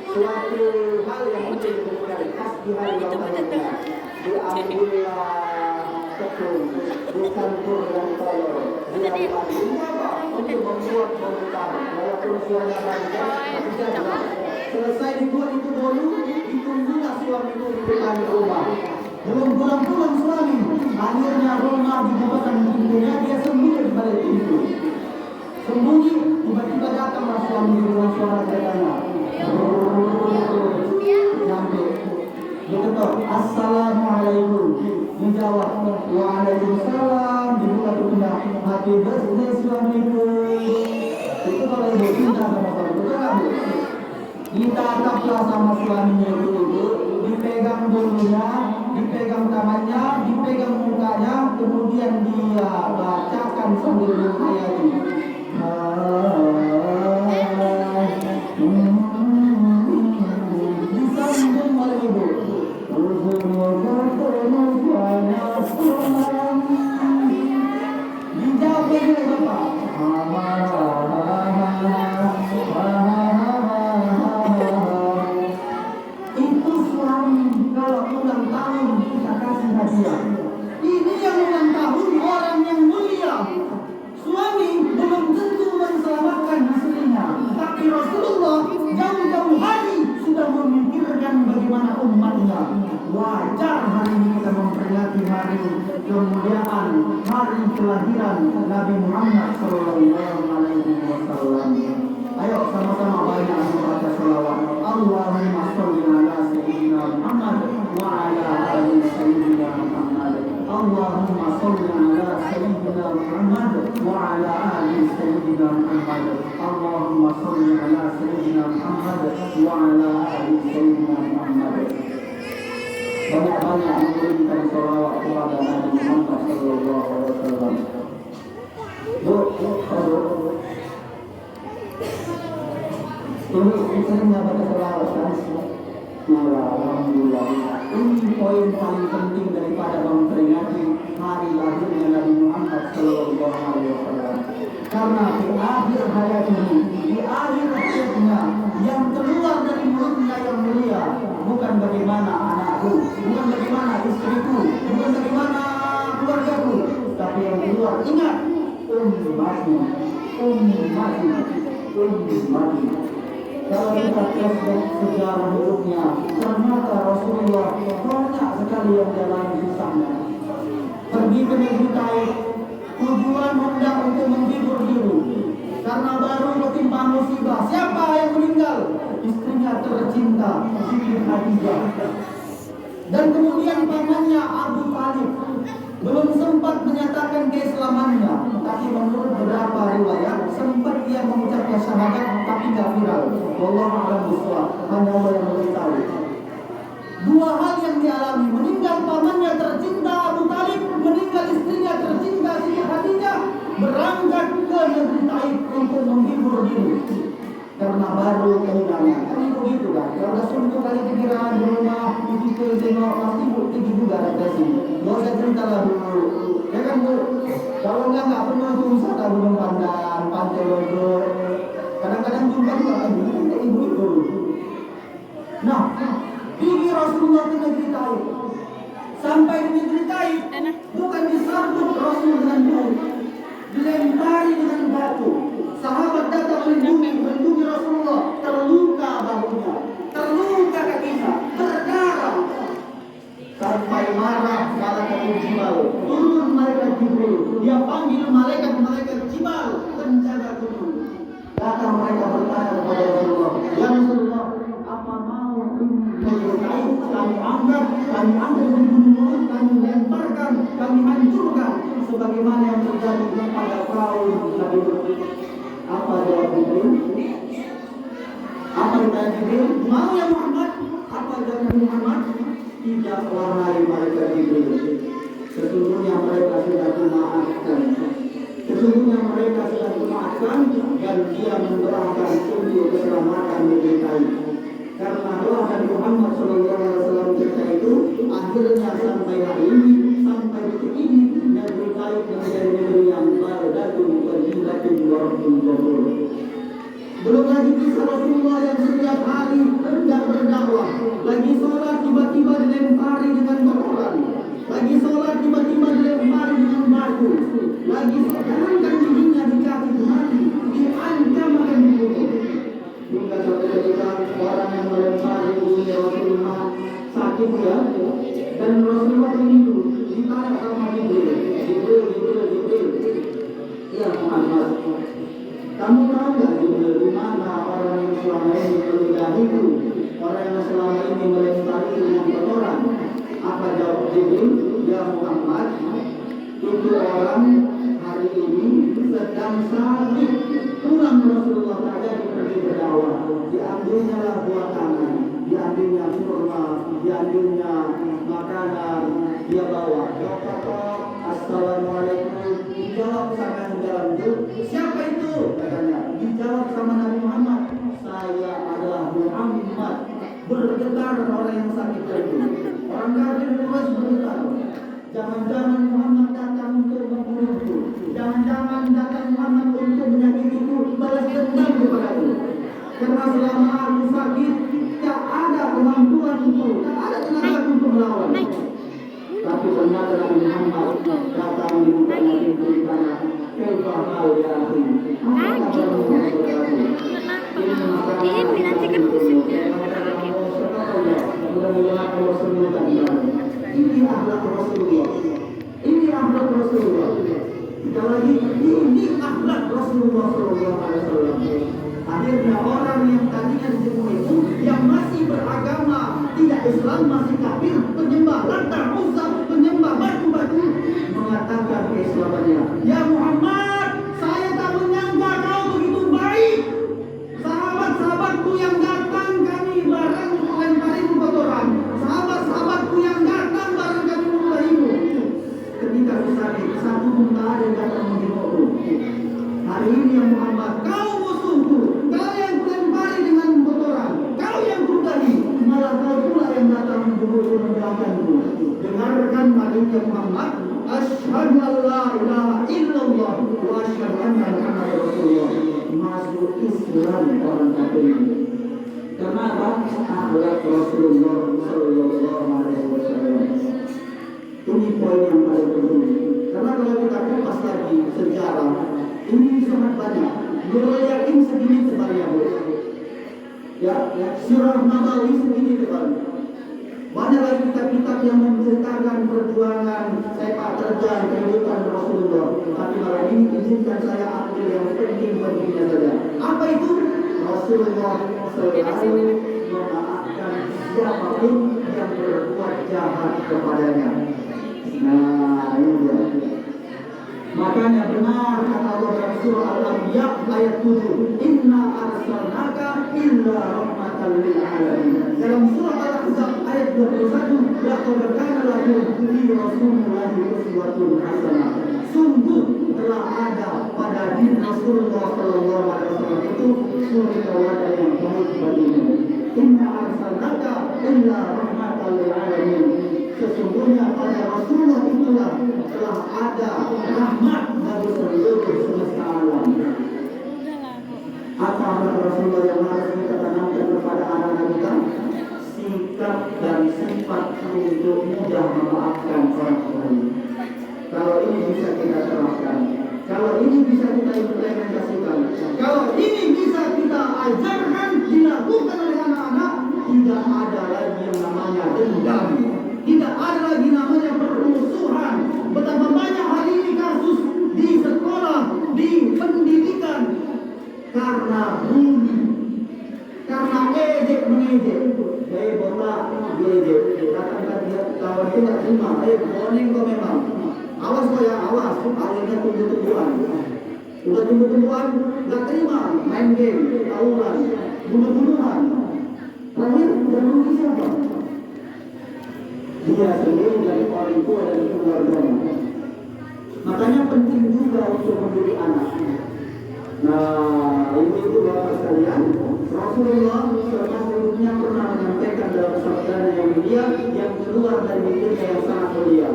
Speaker 2: suatu hal yang penting dilakukan pas di hari ulang tahunnya. Diambillah tepung, dicampur dengan telur, diambil untuk membuat bongkar, walaupun suara banyak, tapi jangan. Selesai dibuat itu dulu, ditunggulah suami itu di depan rumah. Belum pulang-pulang suami, akhirnya rumah dibukakan pintunya, dia sembunyi di balik pintu. Sembunyi, tiba-tiba datanglah suami dengan suara teriaknya. Sampai, betul, Assalamualaikum. Menjawab, Waalaikumsalam. Dibuka pintunya, happy birthday suamiku. Itu kalau ibu cinta sama suami, betul nggak Bu? Ditataplah sama suaminya itu, dipegang bulunya, dipegang tangannya, dipegang mukanya, kemudian dia bacakan sambil menghayati. Disambung oleh ibu. Dijawab oleh Bapak. Ini yang ulang tahun orang yang mulia. Suami belum tentu menselamatkan istrinya, tapi Rasulullah jauh-jauh hari sudah memikirkan bagaimana umatnya. Wajar hari ini kita memperingati hari kemuliaan, hari kelahiran Nabi Muhammad Sallallahu Alaihi Wasallam. Ayo sama-sama banyak membaca selawat. Allahumma sholli ala sayyidina Muhammad wa ala ali sayyidina Muhammad. Allahumma sholli ala sayyidina Muhammad wa ala ali sayyidina Muhammad. Allahumma sholli ala sayyidina Muhammad wa ala ali sayyidina Muhammad. Banyak-banyak mengirimkan selawat kepada Nabi Muhammad sallallahu alaihi wasallam. Ini seringnya baca selawat kan? Alhamdulillah. Ini poin paling penting daripada memperingati hari lahirnya Nabi Muhammad Sallallahu Alaihi Wasallam. Karena di akhir hayat ini, di akhir hayatnya, yang keluar dari mulutnya yang mulia bukan bagaimana anakku, bukan bagaimana istriku, bukan bagaimana keluargaku, tapi yang keluar ingat ummati. Kalau kita flashback sejarah hidupnya, ternyata Rasulullah banyak sekali yang jalan susahnya. Pergi ke negeri Taif,
Speaker 3: tujuan hendak untuk menghibur diri. Karena baru ketimpa musibah. Siapa yang meninggal? Istrinya tercinta, Siti Khadijah. Dan kemudian pamannya Abu Thalib belum sempat menyatakan keislamannya, tapi menurut beberapa riwayat sempat dia mengucapkan syahadat tapi tidak viral. Wallahu a'lam bishawab, hanya Allah yang lebih tahu. Dua hal yang dialami, meninggal pamannya tercinta Abu Thalib, meninggal istrinya tercinta Siti Khadijah, berangkat ke negeri Taif untuk menghibur diri. Karena baru kehilangan, kan begitu kan? Kalau udah suntuk kali pikiran di rumah, itu tengok pasti tinggi juga depresi. Nggak usah cerita lah dulu, ya kan Bu? Kalau nggak perlu tuh wisata Gunung Pandan, Pantai Lodo. Kadang-kadang jumpa juga kan, itu ibu-ibu. Nah, pergi Rasulullah ke negeri Taif. Sampai di negeri Taif, bukan disambut Rasul dengan buruk, dilempari dengan batu. Sahabat datang melindungi Rasulullah, terluka bahunya, terluka kakinya, berdarah. Sampai marah malaikat Jibril, turun malaikat Jibril, dia panggil malaikat Jibril, penjaga gunung. Datang mereka bertanya kepada Rasulullah, ya Rasulullah, apa mau menjadi kami angkat dari gunung, kami lemparkan, kami hancurkan, sebagaimana yang terjadi pada kaum Nabi Lut. Apa jawab Jibril? Apa ditanya Jibril? Mau ya Muhammad? Apa jawab Muhammad? Tidak, wahai malaikat Jibril. Sesungguhnya mereka sudah kumaafkan. Sesungguhnya mereka sudah kumaafkan dan dia mendoakan untuk keselamatan negeri Taif. Karena doa Nabi Muhammad SAW ketika itu akhirnya sampai hari ini, sampai detik ini negeri Taif menjadi negeri yang baldatun thayyibatun wa rabbun ghafur. Belum lagi kisah Rasulullah yang setiap hari hendak berdakwah. Lagi sholat tiba-tiba dilempari dengan kotoran. Lagi sholat tiba-tiba dilempari dengan batu. Lagi jangankan giginya dikasih mati, diancam akan dibunuh. Hingga suatu ketika orang yang melempari giginya Rasulullah sakit ya, dan Rasulullah itu ditanya sama Jibril. Ya Muhammad, kamu tahu nggak Jibril di mana orang yang selama ini meludahiku, orang yang selama ini melempari dengan kotoran? Apa jawab Jibril? Ya Muhammad, itu orang hari ini sedang sakit. Pulang Rasulullah saja pergi berdakwah, diambilnya lah buah tangan, diambilnya kurma, diambilnya makanan, dia bawa. Assalamualaikum. Dijawab sama yang dalam itu, siapa itu? Katanya. Dijawab sama Nabi Muhammad, saya adalah Muhammad. Bergetar orang yang sakit itu. Orang kafir terus bergetar. Jangan-jangan Muhammad datang untuk membunuhku. Jangan-jangan datang Muhammad untuk menyakitiku, balas dendam kepadaku. Karena selama aku sakit, tak ada kemampuan untuk, tak ada tenaga untuk melawan. Tapi ternyata Nabi Muhammad datang di bukannya pintu ditanya, "Kaifa ya akhi?"
Speaker 1: Ini nanti kan pusing.
Speaker 3: Ini akhlak Rasulullah. Ini akhlak Rasulullah. Sekali lagi, ini akhlak Rasulullah SAW. Akhirnya orang yang tadinya dijemur itu, yang masih beragama tidak Islam, masih kafir, penyembah Lata, Uzza, penyembah batu-batu, mengatakan keislamannya. Ya Muhammad, saya tak menyangka kau begitu baik. Sahabat-sahabatku yang datang kami bareng melemparimu kotoran. Sahabat-sahabatku yang datang bareng kami memulahimu. Ketika sakit, satu pun tak ada yang datang menjengukku. Hari ini ya Muhammad, kau musuhku, kau yang kulempari dengan kotoran, kau yang kudahi, malah kau pula yang datang menjengukku mendoakanku. Dengarkan hadisnya Muhammad, asyhadu an la ilaha illallah wa asyhadu anna Muhammadar Rasulullah. Masuk Islam orang kafir ini. Karena apa? Akhlak Rasulullah sallallahu alaihi wasallam. Ini poin yang paling penting. Karena kalau kita kupas lagi sejarah, ini sangat banyak. Boleh yakin segini tebalnya, Bu. Ya, surah Nabawi segini tebalnya.
Speaker 2: Banyak lagi kitab-kitab yang menceritakan perjuangan sepak terjang kehidupan Rasulullah. Tapi malam ini izinkan saya ambil yang penting-pentingnya saja. Apa itu? Rasulullah selalu memaafkan siapapun yang berbuat jahat kepadanya. Nah, ini dia. Makanya benar kata Allah dalam surah Al-Anbiya ayat 7, Inna arsalnaka illa rahmatan lil alamin. Dalam surah Al-Ahzab ayat 21, laqad kana lakum fi Rasulillahi uswatun hasanah. Sungguh telah ada pada diri Rasulullah sallallahu alaihi wasallam itu suri tauladan yang baik bagimu. Inna arsalnaka illa rahmatan lil alamin. Sesungguhnya pada Rasulullah itulah telah ada rahmat bagi seluruh semesta alam. Apa Rasulullah yang harus kita tanamkan kepada anak-anak kita? Sikap dan sifat untuk mudah memaafkan orang lain. Kalau ini bisa kita terapkan, kalau ini bisa kita implementasikan, kalau ini bisa kita ajarkan, dilakukan oleh anak-anak, tidak ada lagi yang namanya dendam. Tidak ada lagi namanya permusuhan. Betapa banyak hari ini kasus di sekolah, di pendidikan, karena bully, karena ejek mengejek. Botak, ejek. Katakan dia kawan itu tak terima. Warning kau memang. Awas kau ya, awas. Akhirnya tunggu-tungguan. Udah tunggu-tungguan, tak terima. Main game, tawuran, bunuh-bunuhan. Terakhir, yang rugi siapa? Dia sendiri dari orang tua dan keluarganya. Makanya penting juga untuk mendidik anak. Nah, ini bapak sekalian, Rasulullah sebelumnya pernah menyampaikan dalam sabdanya yang mulia yang keluar dari bibirnya yang sangat mulia.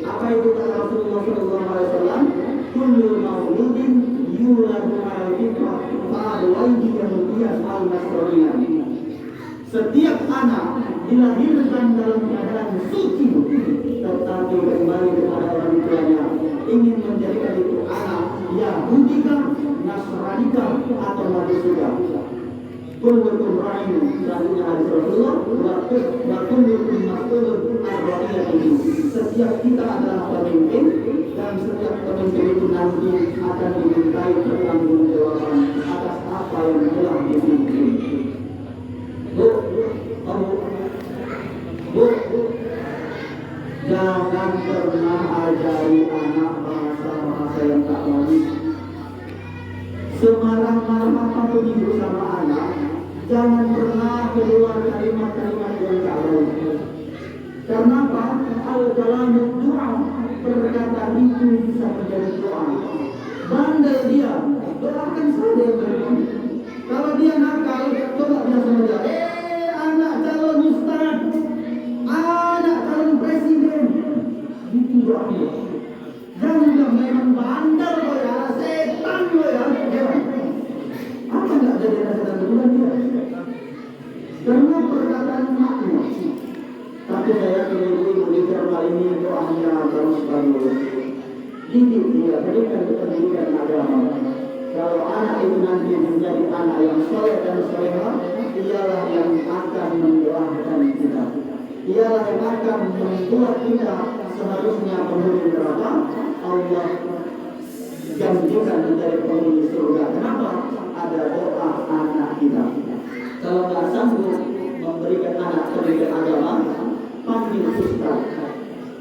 Speaker 2: Apa itu kata Rasulullah SAW? Kullu mauludin yuladu ala fitrah fa'alaihi yahudiyyah al-nasraniyah. Setiap anak dilahirkan dalam keadaan suci, tetapi kembali kepada orang tuanya ingin menjadikan itu anak Yahudi kah, Nasrani kah, atau Majusi kah. Kullukum ra'in, selanjutnya hadis Rasulullah, wa kullukum mas'ulun an ra'iyatihi. Setiap kita adalah pemimpin dan setiap pemimpin itu nanti akan dimintai pertanggungjawaban atas apa yang telah dipimpin. Bu, jangan pernah ajari anak bahasa-bahasa yang tak logis. Semarah-marah apapun ibu sama anak, jangan pernah keluar kalimat-kalimat yang tak logis. Karena apa? Al-kalamu doa, perkataan itu bisa menjadi doa. Bandel dia, doakan saja yang berikut. Kalau dia nakal, coba dia sama dia. Anak calon ustaz, anak calon presiden, itu doanya. Jangan bilang memang bandel lo ya, setan lo ya. Apa enggak jadi setan itu kan dia? Karena perkataan makna. Tapi saya ibu-ibu di kali ini doanya terus bagus. Didik dia, berikan pendidikan agama. Kalau anak itu nanti menjadi anak yang soleh dan solehah, ialah yang akan mendoakan kita. Ialah yang akan membuat kita seharusnya penghuni neraka, Allah janjikan menjadi penghuni surga. Kenapa? Ada doa anak kita. Kalau nggak sanggup memberikan anak pendidikan agama, panggil ustaz,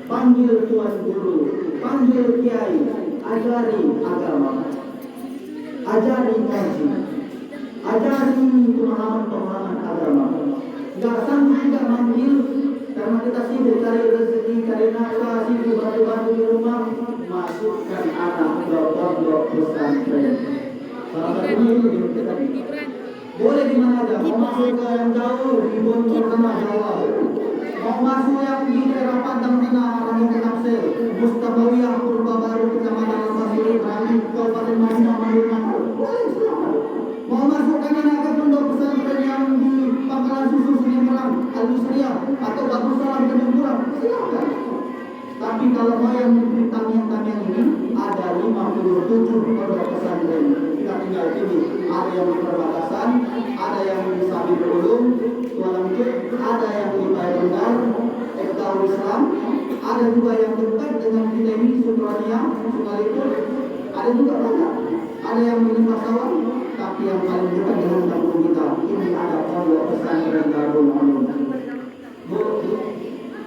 Speaker 2: panggil tuan guru, panggil kiai, ajari agama. Ajari ngaji, ajari pemahaman-pemahaman agama. Gak sanggup juga manggil karena kita sibuk cari rezeki, cari nafkah, sibuk bantu-bantu di rumah. Masukkan anak ke pondok pesantren. Salah satunya itu tadi. Boleh di mana aja. Mau masuk ke yang jauh di Bogor Tengah Jawa. Mau masuk yang di daerah Padang Tengah, Rangin Tenaksel, Mustabawiyah, Purba Baru, Kecamatan Al-Basri, Rangin, Kabupaten Madinah, Madinah. Mau masukkan anak ke pondok pesantren yang di Pangkalan Susu Sungai Merang, Al-Yusriyah, atau Batu Salam ke Jempuran, silakan. Tapi kalau mau yang di tamiang-tamiang ini, ada 57 pondok pesantren. Kita tinggal pilih. Ada yang di perbatasan, ada yang di Sabi Ulum, Kuala Lumpur, ada yang di Bayar Rendah, Islam, ada juga yang dekat dengan kita ini Sutrania, sekalipun ada juga banyak. Ada yang menyembah sawan, tapi yang paling dekat dengan kampung kita ini ada pondok pesantren Darul Ulum.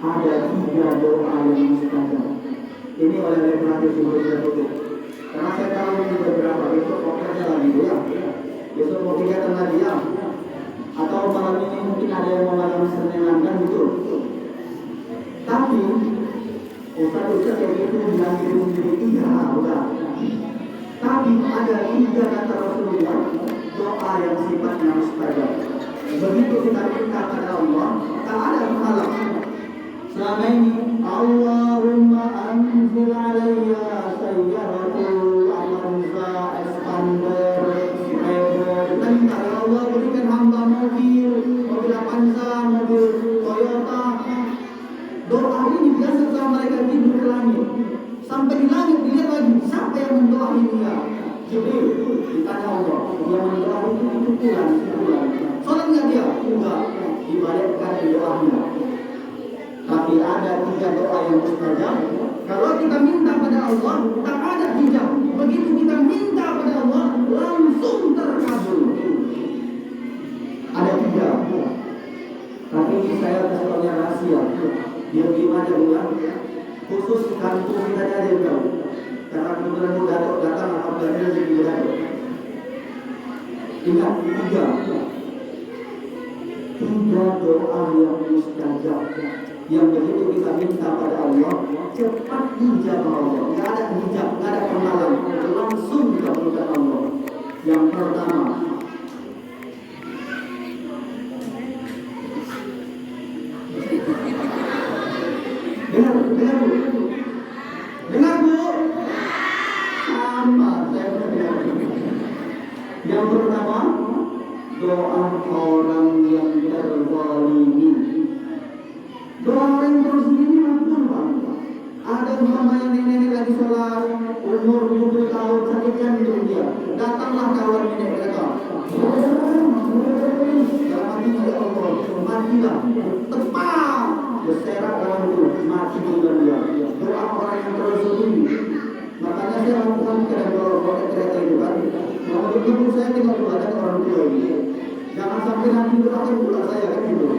Speaker 2: Ada 3 doa yang mustajab. Ini oleh referensi sebelum saya tutup. Karena saya tahu ini beberapa besok mau kerja lagi ya. Besok mau kegiatan lagi ya. Atau malam ini mungkin ada yang mengalami senengan gitu. Tapi Ustaz yang itu bilang diri iya udah. Tapi ada 3 kata Rasulullah doa yang sifatnya mustajab. Begitu kita minta pada Allah, tak ada penghalang. Selama ini Allahumma anzil alayya sayyaratul amanza expander dan minta ya Allah berikan hamba mobil Avanza, mobil Toyota. Doa ini biasa sama mereka tidur ke langit. Sampai di langit dilihat lagi siapa yang mendoa ini ya. Jibril ditanya Allah, dia mendoa itu pulang. Soalnya enggak dia? Enggak, dibalikkan doanya. Tapi ada 3 doa yang mustajab. Kalau kita minta pada Allah, tak ada hijab. Begitu kita minta pada Allah, langsung terkabul. Ada 3. Tapi ini saya kasih tahu rahasia. Biar gimana bukan? Khusus kampung kita aja yang tahu. Karena kebetulan udah datang alhamdulillah jadi berada. Ingat 3 doa yang mustajab. Yang begitu kita minta pada Allah, cepat dijawab Allah. Tidak ada hijab, tidak ada penghalang, langsung dikabulkan Allah. Yang pertama, dengar bu, sama saya dengar. Yang pertama, doa orang yang terzalimi. Doa orang yang terzalimi ampun Pak. Ada mama yang nenek lagi sholat, umur 20 tahun sakit jantung dia. Datanglah kawan nenek mereka. Dalam hatinya ya Allah, matilah. Tepat. Berserak kawan itu, mati juga dia. Doa orang yang terzalimi. Makanya saya lakukan kalau kereta itu kan. Mau betul saya tinggal doakan orang tua ini. Jangan sampai nanti doakan pula saya kan gitu.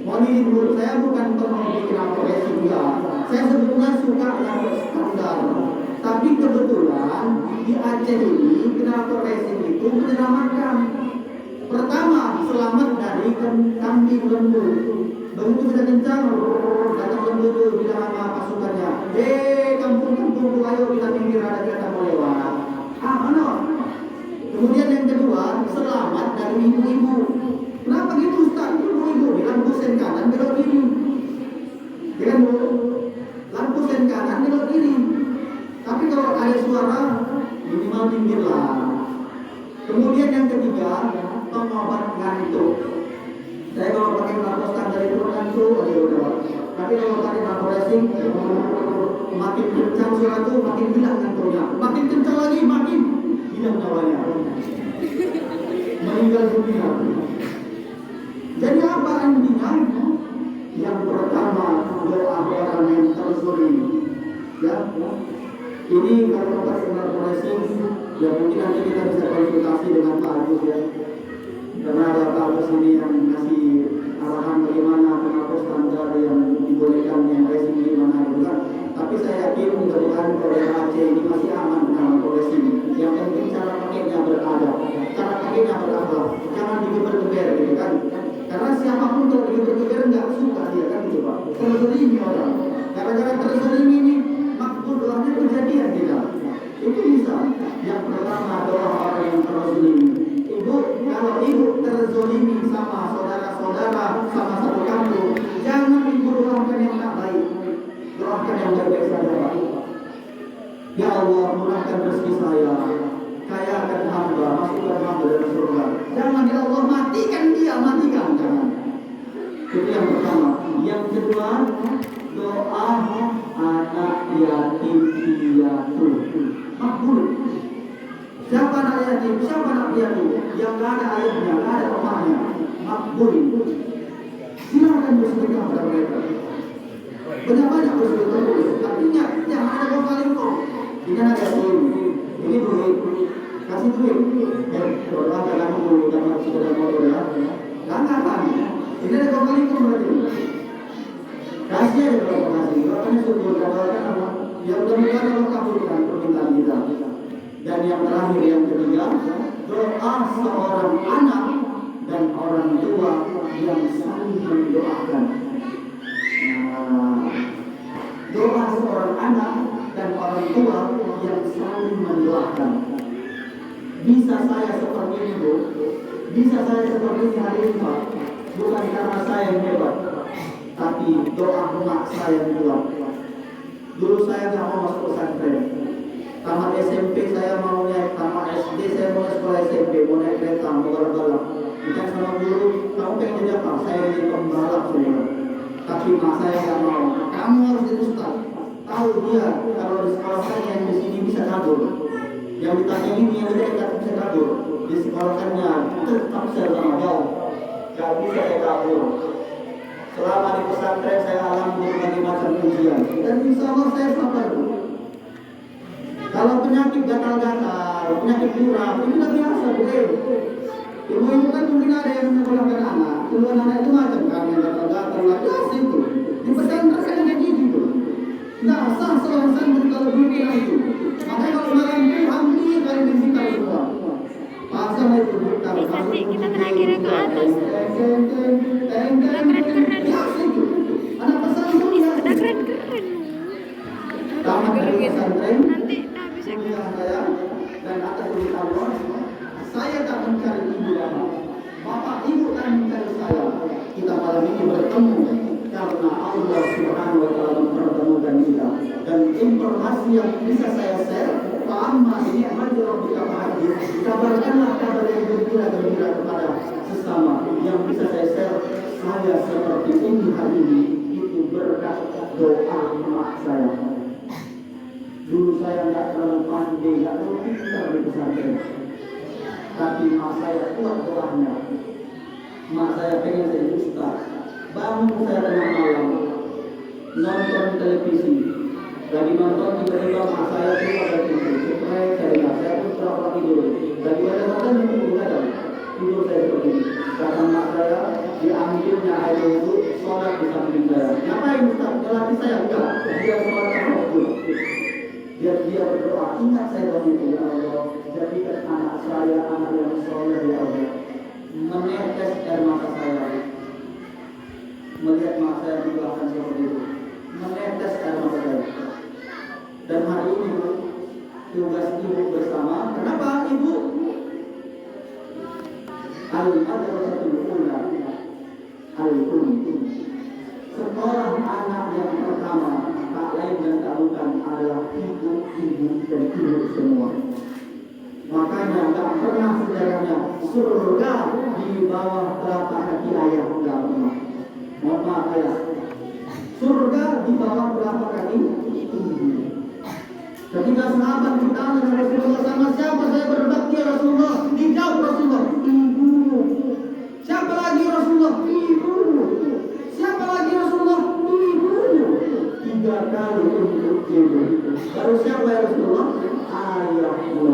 Speaker 2: Mohon izin, saya bukan pernah bikin apresi juga. Saya sebetulnya suka yang standar. Tapi kebetulan di Aceh ini knalpot racing itu menyelamatkan. Pertama, selamat dari kambing lembu. Begitu sudah kencang, datang lembu itu bilang sama pasukannya, kampung-kampung ayo kita pinggir ada kereta mau lewat. Mana? Kemudian yang kedua, selamat dari ibu-ibu. Kenapa gitu Ustaz? Ibu-ibu di lampu sen kanan belok kiri. Ya kan Bu? Lampu sen kanan belok kiri. Tapi kalau ada suara minimal pinggirlah. Kemudian yang ketiga, pengobat ngantuk. Saya kalau pakai lampu standar itu ngantuk aja udah. Tapi kalau pakai lampu racing, makin kencang suara itu makin hilang ngantuknya. Makin kencang lagi makin hilang nyawanya. Meninggal dunia. Jadi apa intinya? Yang pertama doa orang yang terzalimi. Ya, ini kalau pakai lampu racing, ya mungkin nanti kita bisa konsultasi dengan Pak Agus ya. Karena ada Pak Agus ini yang ngasih arahan bagaimana penghapus standar yang dibolehkan yang racing di mana juga. Tapi saya yakin mudah-mudahan kalau Aceh ini masih aman dengan racing. Yang penting cara pakainya beradab, cara pakainya berakhlak, jangan digeber-geber gitu kan. Karena siapapun kalau digeber-geber nggak suka dia kan gitu Pak. Terzalimi orang. Gara-gara terzalimi ini makbul doanya kejadian tidak. Itu bisa. Yang pertama doa orang yang terzalimi. Ibu, kalau ibu terzalimi sama saudara-saudara, sama satu kampung, jangan ibu doakan yang tak baik. Doakan yang baik-baik saja Pak. Ya Allah, murahkan rezeki saya, kayakan hamba, masukkan hamba dalam surga. Jangan ya Allah matikan dia, matikan jangan. Itu yang pertama. Yang kedua, doa anak yatim piatu. Makbul. Siapa anak yatim? Siapa anak piatu? Yang nggak ada ayahnya, nggak ada omahnya. Makbul. Silakan bersedekah kepada mereka. Banyak-banyak bersyukur. Artinya jangan ada kongkali-kong. Ini ada duit, ini duit, kasih duit. Orang dalam dulu dalam saudara motor ya. Langganan. Ini ada kongkali-kong berarti. Kasih aja kalau kasih. Makanya syukur doakan Allah. Yang mudah-mudahan Allah kabulkan permintaan kita. Dan yang terakhir yang ketiga, doa seorang anak dan orang tua yang saling mendoakan. Doa seorang anak dan orang tua yang saling mendoakan. Bisa saya seperti ini, Bu. Bisa saya seperti ini hari ini, Pak. Bukan karena saya yang hebat, tapi doa emak saya yang kuat. Dulu saya nggak mau masuk pesantren. Tamat SMP saya mau naik, tamat SD saya mau sekolah SMP, mau naik kereta, mau balap-balap. Bukan sama guru, kamu pengen jadi apa? Saya jadi pembalap semua. Tapi mak saya nggak mau. Kamu harus jadi ustaz. Tahu dia kalau di sekolah saya yang di sini bisa kabur. Yang ditanya ini yang tidak bisa kabur. Di sekolahnya tetap sama jauh. Gak bisa saya kabur. Selama di pesantren saya alami berbagai macam ujian. Dan insya Allah saya sabar. Kalau penyakit gatal-gatal, penyakit kurang, itu udah biasa, Bu. Ibu-ibu kan mungkin ada yang menyekolahkan anak. Keluhan anak itu macam kan yang gatal-gatal, nggak biasa itu. Di pesantren saya kayak gitu. Nggak sah seorang santri kalau berpindah itu. Makanya kalau malam itu hampir kali disita semua. Pasang itu bukan.
Speaker 1: Nanti kita terakhir ke atas.
Speaker 2: Biasa itu. Anak pesantren biasa.
Speaker 1: Udah keren-keren.
Speaker 2: Tamat dari pesantren.
Speaker 1: Nanti tak bisa.
Speaker 2: Saya dan atas Allah, saya tak mencari ibu lama. Bapak ibu tak mencari saya. Kita malam ini bertemu karena Allah Subhanahu wa taala mempertemukan kita. Dan informasi yang bisa saya share, fa'amma ini amal rabbika fa'adil. Kabarkanlah kabar yang gembira kepada sesama. Yang bisa saya share, saya seperti ini hari ini itu berkat doa emak saya. Dulu saya nggak terlalu pandai, nggak terlalu pintar di pesantren. Tapi mak saya kuat doanya. Mak saya pengen jadi ustaz. Bangun saya tengah malam, nonton televisi. Lagi nonton tiba-tiba mak saya keluar dari pintu. Supaya saya pun pura-pura tidur. Lagi ada nonton itu begadang. Tidur saya seperti ini. Kata mak saya diambilnya air wudu, sholat di samping saya. Ngapain ustaz? Melatih saya enggak. Dia sholat tahajud. Dia berdoa, ingat saya dong itu ya Allah, jadikan anak saya anak yang soleh ya Allah. Menetes air mata saya, melihat mak saya di belakang seperti itu, menetes air mata saya. Dan hari ini tugas ibu bersama, kenapa ibu? Al-Madrasatul Ula, Al-Qur'an. Seorang anak yang pertama tak lain dan tak bukan adalah ibu dan ibu semua. Makanya tak pernah sejarahnya surga di bawah telapak kaki ayah, enggak pernah. Mohon maaf ayah. Surga di bawah telapak kaki ibu. Ketika sahabat bertanya kepada Rasulullah, sama siapa saya berbakti ya Rasulullah? Dijawab Rasulullah, ibu. Siapa lagi Rasulullah? Ibu. Siapa lagi Rasulullah? Ibu. 3 kali untuk ibu. Baru siapa ya Rasulullah? Ayahmu.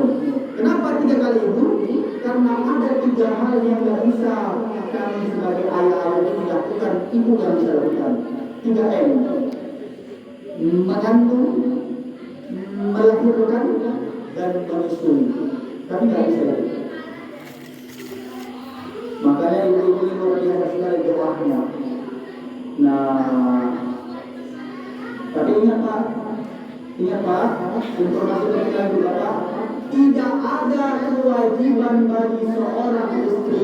Speaker 2: Kenapa 3 kali ibu? Karena ada 3 hal yang tidak bisa kami sebagai ayah ini lakukan, ibu yang bisa lakukan. 3M. Mengandung, melahirkan, dan menyusui. Tapi tidak bisa lagi. Makanya ibu-ibu ini luar biasa sekali doanya. Nah, tapi ingat Pak, informasi dari lagu Bapak, tidak ada kewajiban bagi seorang istri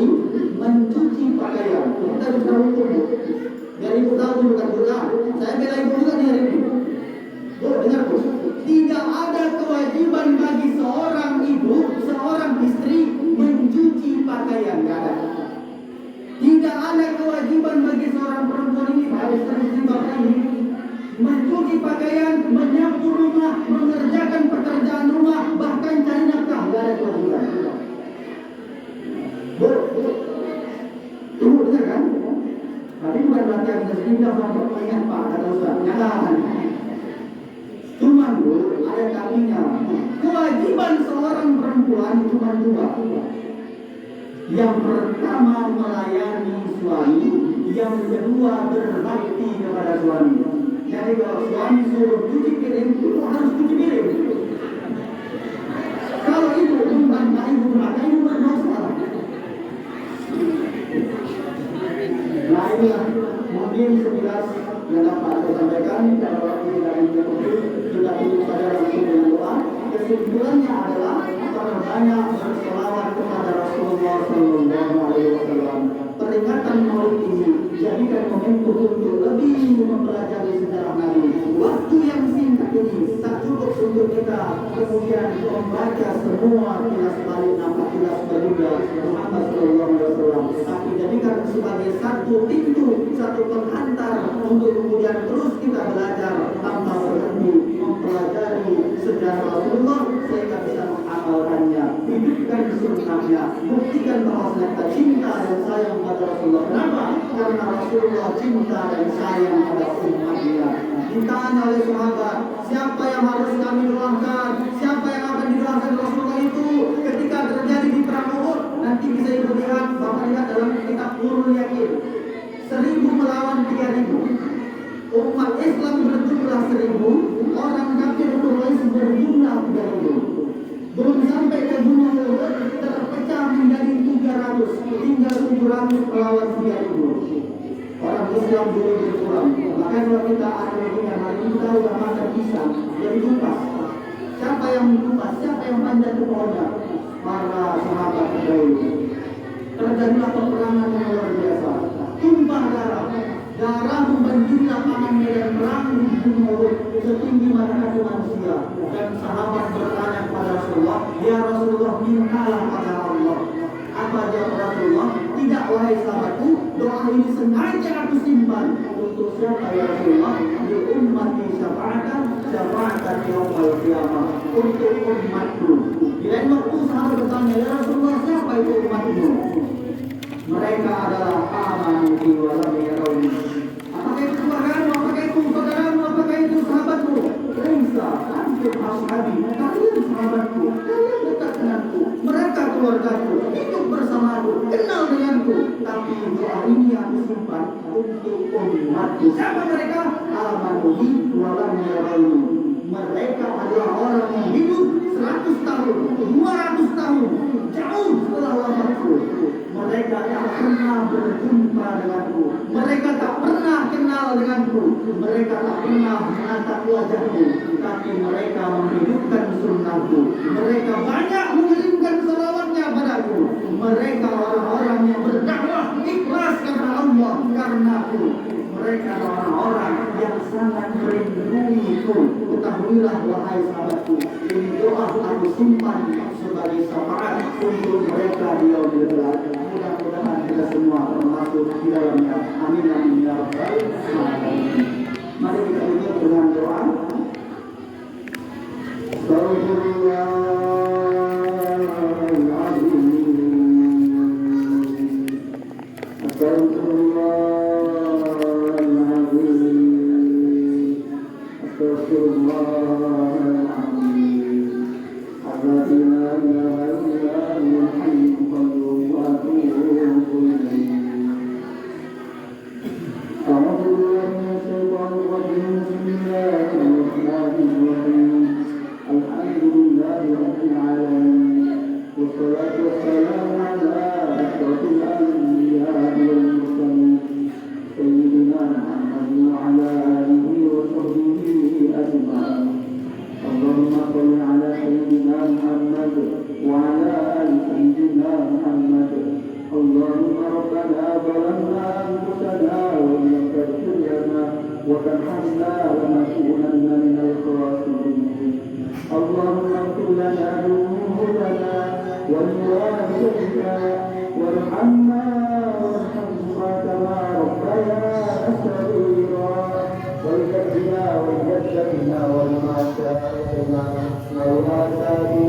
Speaker 2: mencuci pakaian. Kita bisa hukum, Bu. Biar ibu tahu bukan bukan. Saya bela ibu juga di hari ini. Bu, dengar Bu. Tidak ada kewajiban bagi seorang ibu, seorang istri mencuci pakaian. Tidak ada. Tidak ada kewajiban bagi seorang perempuan ini, istri bapak ini, mencuci pakaian, menyapu rumah, mengerjakan pekerjaan rumah, bahkan cari nafkah. Tidak ada kewajiban. Bu, ibu dengar kan? Tapi bukan latihan tidak sampai pengen Pak kata Ustaz. Jangan. Cuman Bu, ada kalinya. Kewajiban seorang perempuan cuma dua. Yang pertama melayani suami, yang kedua berbakti kepada suami. Jadi kalau suami suruh cuci piring, itu harus cuci piring. Kalau ibu membantah ibu berkata ibu berdosa. Nah inilah mungkin sekilas yang dapat saya sampaikan. Kalau waktu tidak cukup, sudah cukup saja langsung dengan doa. Kesimpulannya adalah perbanyak berselawat kepada Rasulullah Sallallahu Alaihi Wasallam. Peringatan Maulid ini jadikan momentum untuk lebih mempelajari sejarah Nabi. Waktu yang singkat ini tak cukup untuk kita kemudian membaca semua kilas balik nama kilas baginda Muhammad Sallallahu Alaihi Wasallam, tapi jadikan sebagai satu pintu, satu penghantar untuk kemudian terus kita belajar tanpa berhenti mempelajari sejarah Rasulullah sehingga bisa mengamalkannya, hidupkan sunnahnya, buktikan bahwa kita cinta dan sayang pada Rasulullah. Kenapa? Karena Rasulullah cinta dan sayang pada umatnya. Ditanya oleh sahabat, siapa yang harus kami doakan? Siapa yang akan didoakan Rasulullah itu ketika terjadi di perang Uhud? Nanti bisa ibu lihat, bapak lihat dalam kitab Nurul Yakin. 1000 melawan 3000. Umat Islam berjumlah 1000, orang kafir Quraisy berjumlah 3000. Belum sampai ke gunung Uhud terpecah menjadi 300, tinggal 700 melawan 3000. Orang Islam dulu berkurang. Maka kalau kita ada hubungan hari ini tahu yang makan pisang jadi kupas. Siapa yang kupas? Siapa yang panjat ke pohonnya? Para sahabat terdahulu. Terjadilah peperangan yang luar biasa. Tumpah darah. Darah membanjiri lapangan medan perang di gunung Uhud setinggi mana kaki manusia. Dan sahabat bertanya kepada Rasulullah, ya Rasulullah, mintalah pada Allah. Apa jawab Rasulullah? Tidak, wahai sahabatku, doa ini sengaja aku simpan untuk siapa ya Rasulullah? Di ummati syafa'atan yaumil qiyamah, untuk umatku. Di lain waktu sahabat bertanya, ya Rasulullah, siapa itu umatmu? Mereka adalah amanu bi wa lam yarawni. Apakah itu keluargamu? Apakah itu saudaramu? Apakah itu sahabatmu? Laisa antum ashabi. Kalian sahabatku, kalian dekat denganku. Mereka keluargaku, hidup bersamaku, kenal denganku. Tapi doa ini aku simpan untuk umatku. Siapa mereka? Amanu bi wa lam yarawni. Mereka adalah orang yang hidup 100 tahun, 200 tahun, jauh setelah wafatku. Mereka tak pernah berjumpa denganku. Mereka tak pernah kenal denganku. Mereka tak pernah menatap wajahku. Tapi mereka menghidupkan sunnahku. Mereka banyak mengirimkan salawatnya padaku. Mereka orang-orang yang berdakwah ikhlas karena Allah, karenaku. Mereka orang-orang yang sangat merinduiku. Ketahuilah wahai sahabatku, ini doa aku simpan sebagai syafaat untuk mereka di yaumil qiyamah. Mudah-mudahan kita semua termasuk di dalamnya. Amin amin ya rabbal alamin. Mari kita tutup dengan doa. وترحمنا لنكونن من الخاسرين. اللهم اغفر لنا ذنوبنا ولوالدينا وارحمنا وارحمهما كما ربيانا صغيرا ولجدنا ولجدتنا ولمشايخنا وولاتنا